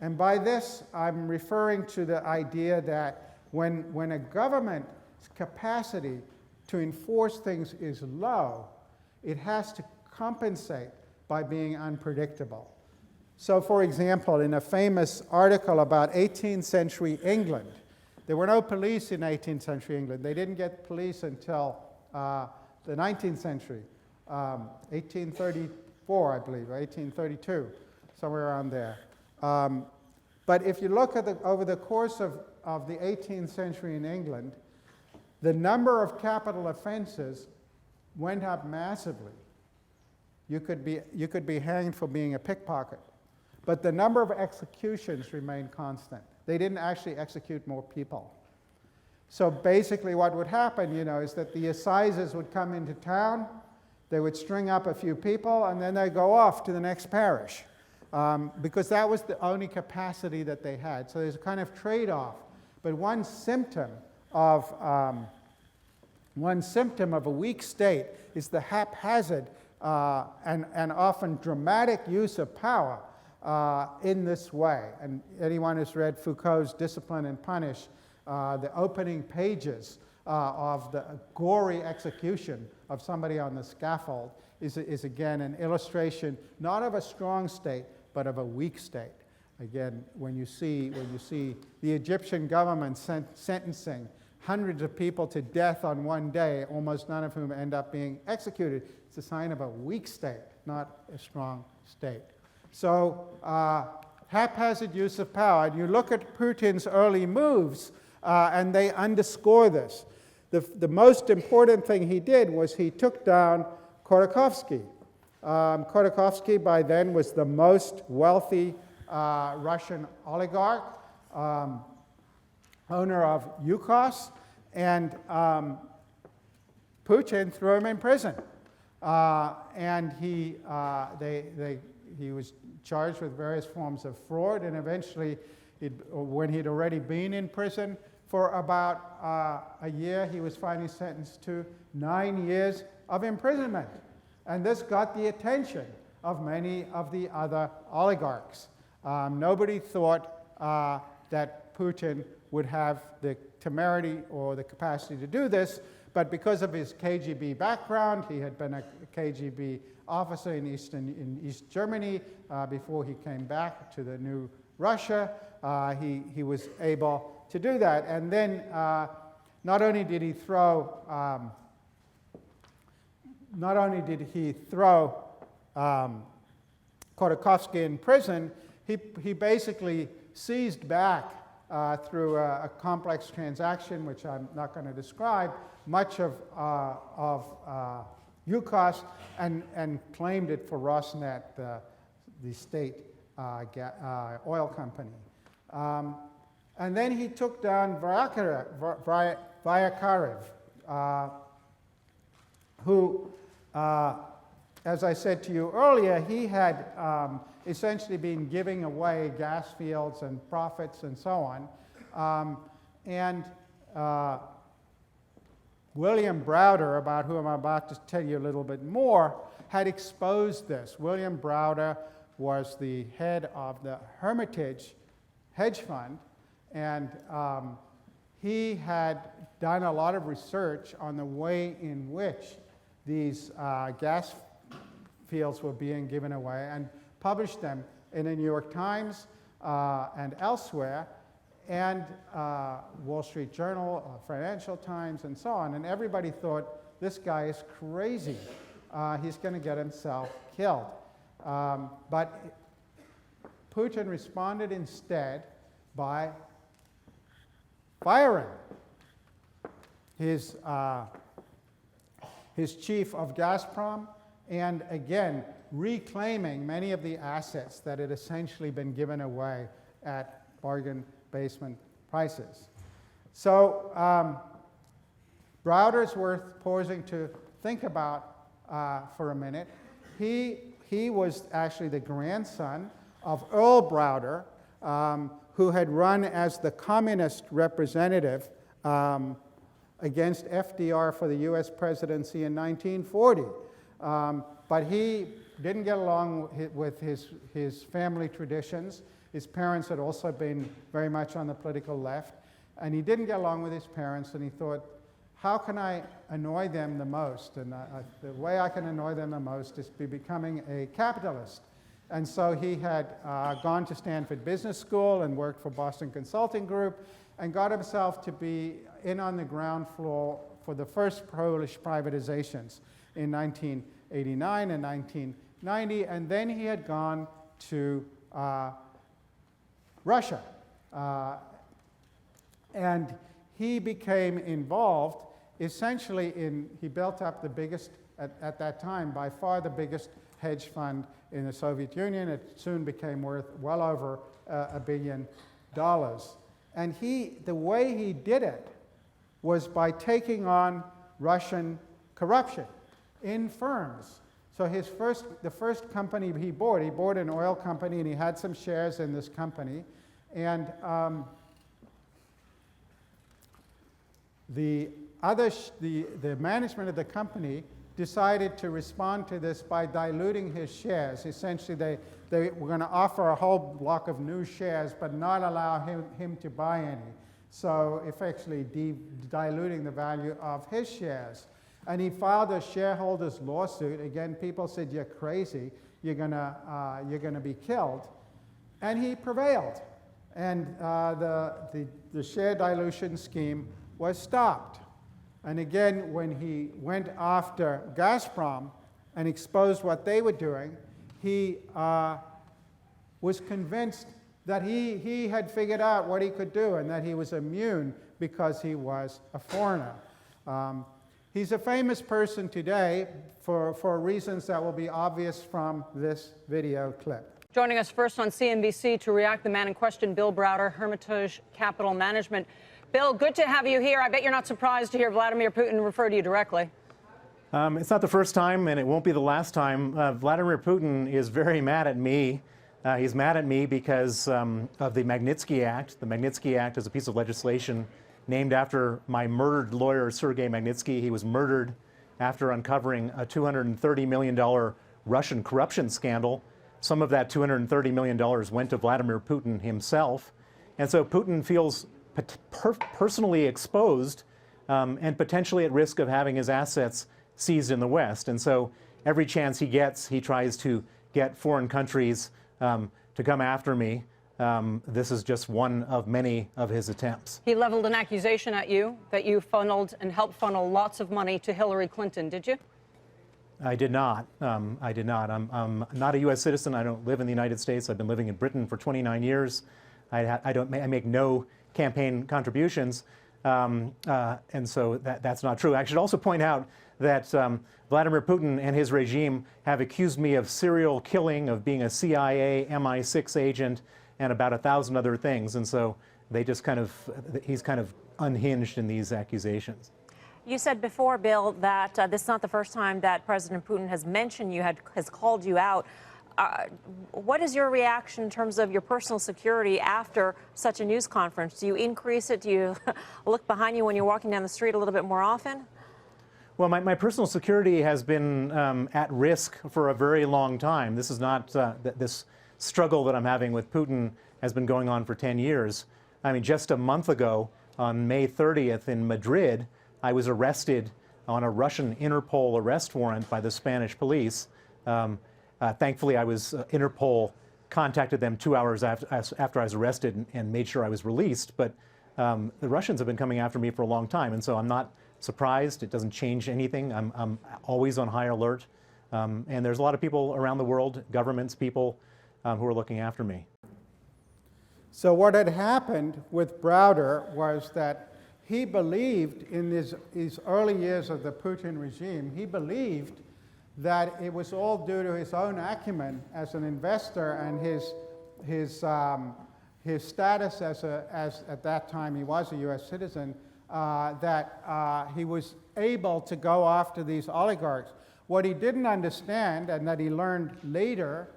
And by this, I'm referring to the idea that when a government's capacity to enforce things is low, it has to compensate by being unpredictable. So, for example, in a famous article about 18th century England, there were no police in 18th century England. They didn't get police until the 19th century, 1834, I believe, or 1832, somewhere around there. But if you look at over the course of the 18th century in England, the number of capital offenses went up massively. You could be hanged for being a pickpocket. But the number of executions remained constant. They didn't actually execute more people. So basically what would happen, is that the assizes would come into town, they would string up a few people, and then they'd go off to the next parish. Because that was the only capacity that they had. So there's a kind of trade-off. But one symptom of a weak state is the haphazard and often dramatic use of power in this way. And anyone who's read Foucault's Discipline and Punish the opening pages of the gory execution of somebody on the scaffold is again an illustration not of a strong state, but of a weak state. Again, when you see the Egyptian government sentencing hundreds of people to death on one day, almost none of whom end up being executed, it's a sign of a weak state, not a strong state. So haphazard use of power. And you look at Putin's early moves, and they underscore this. The most important thing he did was he took down Khodorkovsky. Khodorkovsky by then was the most wealthy Russian oligarch, owner of Yukos, and Putin threw him in prison. And he was charged with various forms of fraud, and eventually, when he'd already been in prison for about a year, he was finally sentenced to 9 years of imprisonment. And this got the attention of many of the other oligarchs. Nobody thought that Putin would have the temerity or the capacity to do this, but because of his KGB background, he had been a KGB officer in East Germany before he came back to the new Russia. He was able to do that. And then not only did he throw Khodorkovsky in prison, he basically seized back through a complex transaction, which I'm not going to describe, much of Yukos and claimed it for Rosneft, the state oil company. And then he took down Vyakarev, who, as I said to you earlier, he had essentially been giving away gas fields and profits and so on. William Browder, about whom I'm about to tell you a little bit more, had exposed this. William Browder was the head of the Hermitage hedge fund, and he had done a lot of research on the way in which these gas fields were being given away and published them in the New York Times and elsewhere, and Wall Street Journal, Financial Times, and so on. And everybody thought, this guy is crazy. He's going to get himself killed. But Putin responded instead by firing his chief of Gazprom, and again, reclaiming many of the assets that had essentially been given away at bargain basement prices. So Browder's worth pausing to think about for a minute. He was actually the grandson of Earl Browder, who had run as the communist representative against FDR for the US presidency in 1940. But he didn't get along with his family traditions. His parents had also been very much on the political left, and he didn't get along with his parents, and he thought, how can I annoy them the most? And the way I can annoy them the most is by becoming a capitalist. And so he had gone to Stanford Business School and worked for Boston Consulting Group and got himself to be in on the ground floor for the first Polish privatizations in 1989 and 1990. And then he had gone to Russia. And he became involved essentially he built up the biggest, at that time, by far the biggest hedge fund in the Soviet Union. It soon became worth well over $1 billion. And the way he did it was by taking on Russian corruption in firms. So the first company he bought an oil company, and he had some shares in this company. And the management of the company decided to respond to this by diluting his shares. Essentially, they were going to offer a whole block of new shares, but not allow him to buy any. so effectively diluting the value of his shares. And he filed a shareholders lawsuit. Again, people said, you're crazy, you're gonna be killed. And he prevailed. And the share dilution scheme was stopped. And again, when he went after Gazprom and exposed what they were doing, he was convinced that he had figured out what he could do and that he was immune because he was a foreigner. He's a famous person today for reasons that will be obvious from this video clip. Joining us first on CNBC to react, the man in question, Bill Browder, Hermitage Capital Management. Bill, good to have you here. I bet you're not surprised to hear Vladimir Putin refer to you directly. It's not the first time, and it won't be the last time. Vladimir Putin is very mad at me. He's mad at me because of the Magnitsky Act. The Magnitsky Act is a piece of legislation named after my murdered lawyer, Sergei Magnitsky. He was murdered after uncovering a $230 million Russian corruption scandal. Some of that $230 million went to Vladimir Putin himself. And so Putin feels personally exposed and potentially at risk of having his assets seized in the West. And so every chance he gets, he tries to get foreign countries to come after me. This is just one of many of his attempts. He leveled an accusation at you that you funneled and helped funnel lots of money to Hillary Clinton, did you? I did not. I did not. I'm not a U.S. citizen. I don't live in the United States. I've been living in Britain for 29 years. I make no campaign contributions, and so that's not true. I should also point out that Vladimir Putin and his regime have accused me of serial killing, of being a CIA MI6 agent, and about 1,000 other things. And so they just he's kind of unhinged in these accusations. You said before, Bill, that this is not the first time that President Putin has mentioned you, has called you out. What is your reaction in terms of your personal security after such a news conference? Do you increase it? Do you look behind you when you're walking down the street a little bit more often? Well, my personal security has been at risk for a very long time. This is not, this struggle that I'm having with Putin has been going on for 10 years. I mean, just a month ago, on May 30th in Madrid, I was arrested on a Russian Interpol arrest warrant by the Spanish police. Thankfully, Interpol contacted them 2 hours after I was arrested and made sure I was released. But the Russians have been coming after me for a long time, and so I'm not surprised. It doesn't change anything. I'm always on high alert. And there's a lot of people around the world, governments, people, who are looking after me. So what had happened with Browder was that he believed in his early years of the Putin regime, he believed that it was all due to his own acumen as an investor and his status as at that time he was a U.S. citizen, that he was able to go after these oligarchs. What he didn't understand, and that he learned later,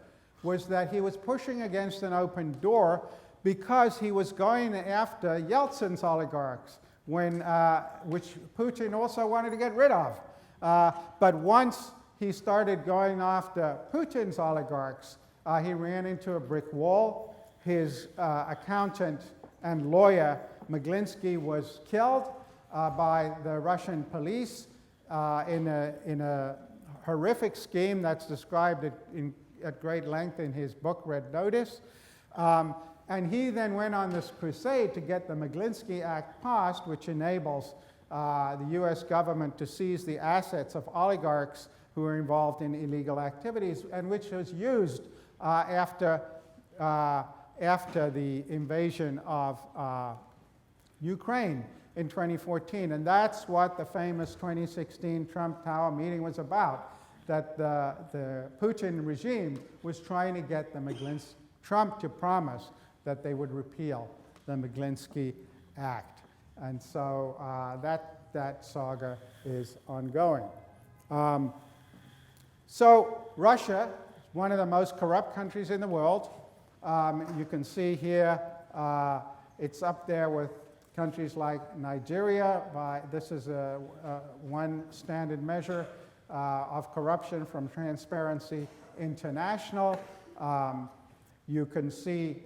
was that he was pushing against an open door because he was going after Yeltsin's oligarchs, which Putin also wanted to get rid of. But once he started going after Putin's oligarchs, he ran into a brick wall. His accountant and lawyer, Maglinsky, was killed by the Russian police in a horrific scheme that's described at great length in his book, Red Notice. And he then went on this crusade to get the Maglinsky Act passed, which enables the U.S. government to seize the assets of oligarchs who are involved in illegal activities, and which was used after the invasion of Ukraine in 2014. And that's what the famous 2016 Trump Tower meeting was about, that the Putin regime was trying to get Trump to promise that they would repeal the Maglinsky Act. And so that saga is ongoing. So Russia is one of the most corrupt countries in the world. You can see here, it's up there with countries like Nigeria. This is one standard measure of corruption from Transparency International. You can see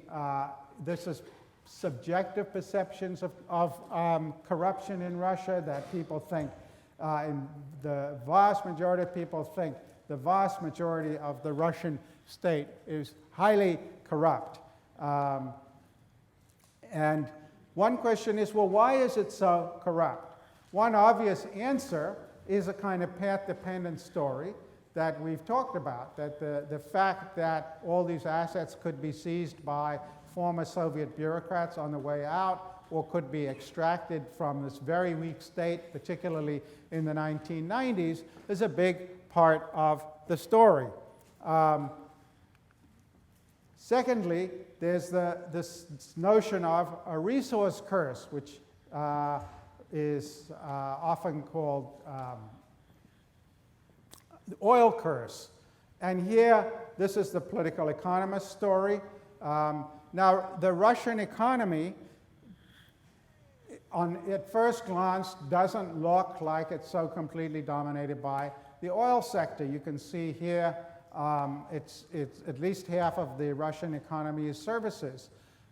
this is subjective perceptions of corruption in Russia, that people think, and the vast majority of people think the vast majority of the Russian state is highly corrupt. And one question is, well, why is it so corrupt? One obvious answer is a kind of path-dependent story that we've talked about, that the fact that all these assets could be seized by former Soviet bureaucrats on the way out, or could be extracted from this very weak state, particularly in the 1990s, is a big part of the story. Secondly, there's this notion of a resource curse, which is often called the oil curse. And here, this is the political economist story. Now, the Russian economy, at first glance, doesn't look like it's so completely dominated by the oil sector. You can see here, it's at least half of the Russian economy is services.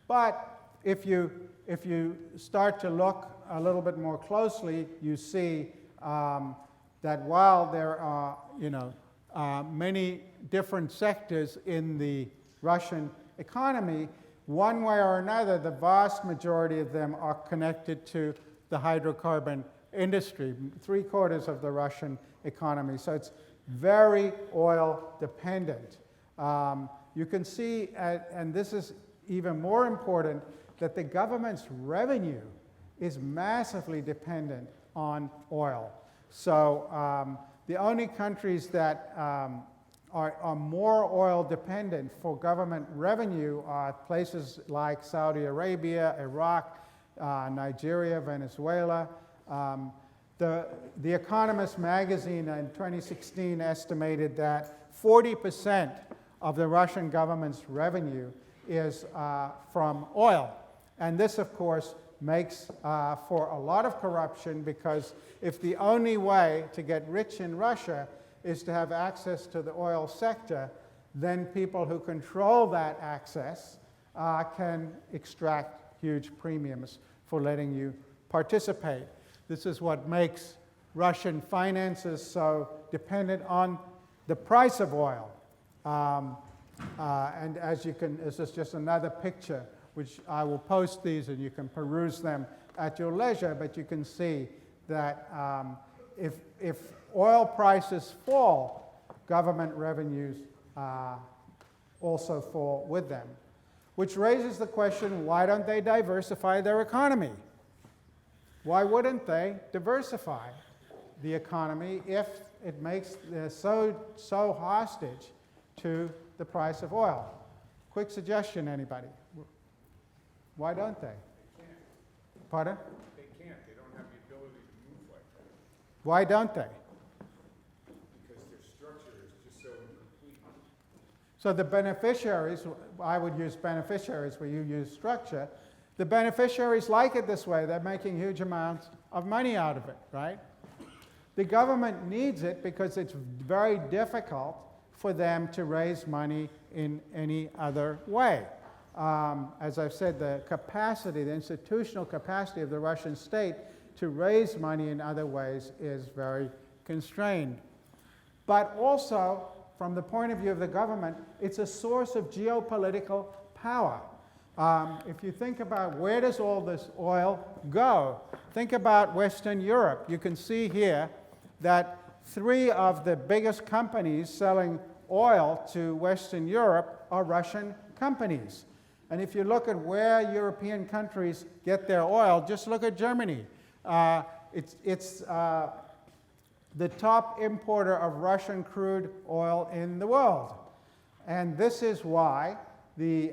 But if you start to look a little bit more closely, you see that while there are many different sectors in the Russian economy, one way or another, the vast majority of them are connected to the hydrocarbon industry, 3/4 of the Russian economy. So it's very oil dependent. You can see, and this is even more important, that the government's revenue is massively dependent on oil. So the only countries that are more oil dependent for government revenue are places like Saudi Arabia, Iraq, Nigeria, Venezuela. The Economist magazine in 2016 estimated that 40% of the Russian government's revenue is from oil. And this, of course, makes for a lot of corruption, because if the only way to get rich in Russia is to have access to the oil sector, then people who control that access can extract huge premiums for letting you participate. This is what makes Russian finances so dependent on the price of oil. And as you can, this is just another picture, which I will post these and you can peruse them at your leisure, but you can see that if oil prices fall, government revenues also fall with them. Which raises the question, why don't they diversify their economy? Why wouldn't they diversify the economy if it makes so hostage to the price of oil? Quick suggestion, anybody? Why don't they? They can't. Pardon? They can't. They don't have the ability to move like that. Why don't they? Because their structure is just so incomplete. So the beneficiaries, I would use beneficiaries where you use structure. The beneficiaries like it this way. They're making huge amounts of money out of it, right? The government needs it because it's very difficult for them to raise money in any other way. As I've said, the capacity, the institutional capacity of the Russian state to raise money in other ways is very constrained. But also, from the point of view of the government, it's a source of geopolitical power. If you think about where does all this oil go, think about Western Europe. You can see here that 3 of the biggest companies selling oil to Western Europe are Russian companies. And if you look at where European countries get their oil, just look at Germany. It's the top importer of Russian crude oil in the world. And this is why the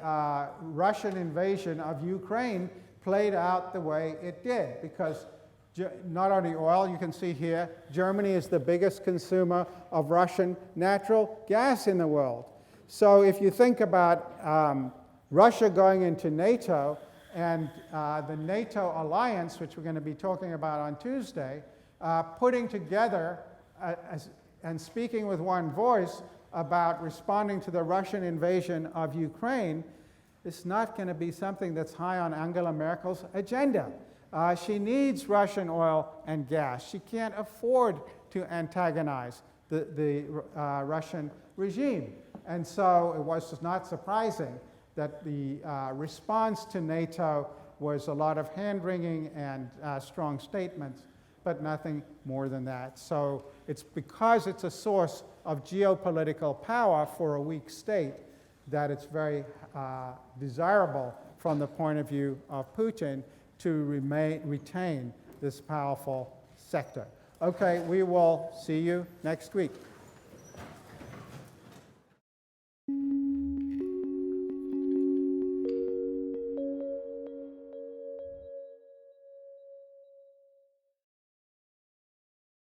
Russian invasion of Ukraine played out the way it did, because not only oil, you can see here, Germany is the biggest consumer of Russian natural gas in the world. So if you think about Russia going into NATO and the NATO alliance, which we're going to be talking about on Tuesday, putting together and speaking with one voice about responding to the Russian invasion of Ukraine, is not going to be something that's high on Angela Merkel's agenda. She needs Russian oil and gas. She can't afford to antagonize the Russian regime. And so it was not surprising that the response to NATO was a lot of hand-wringing and strong statements, but nothing more than that. So it's because it's a source of geopolitical power for a weak state that it's very desirable from the point of view of Putin to retain this powerful sector. Okay, we will see you next week.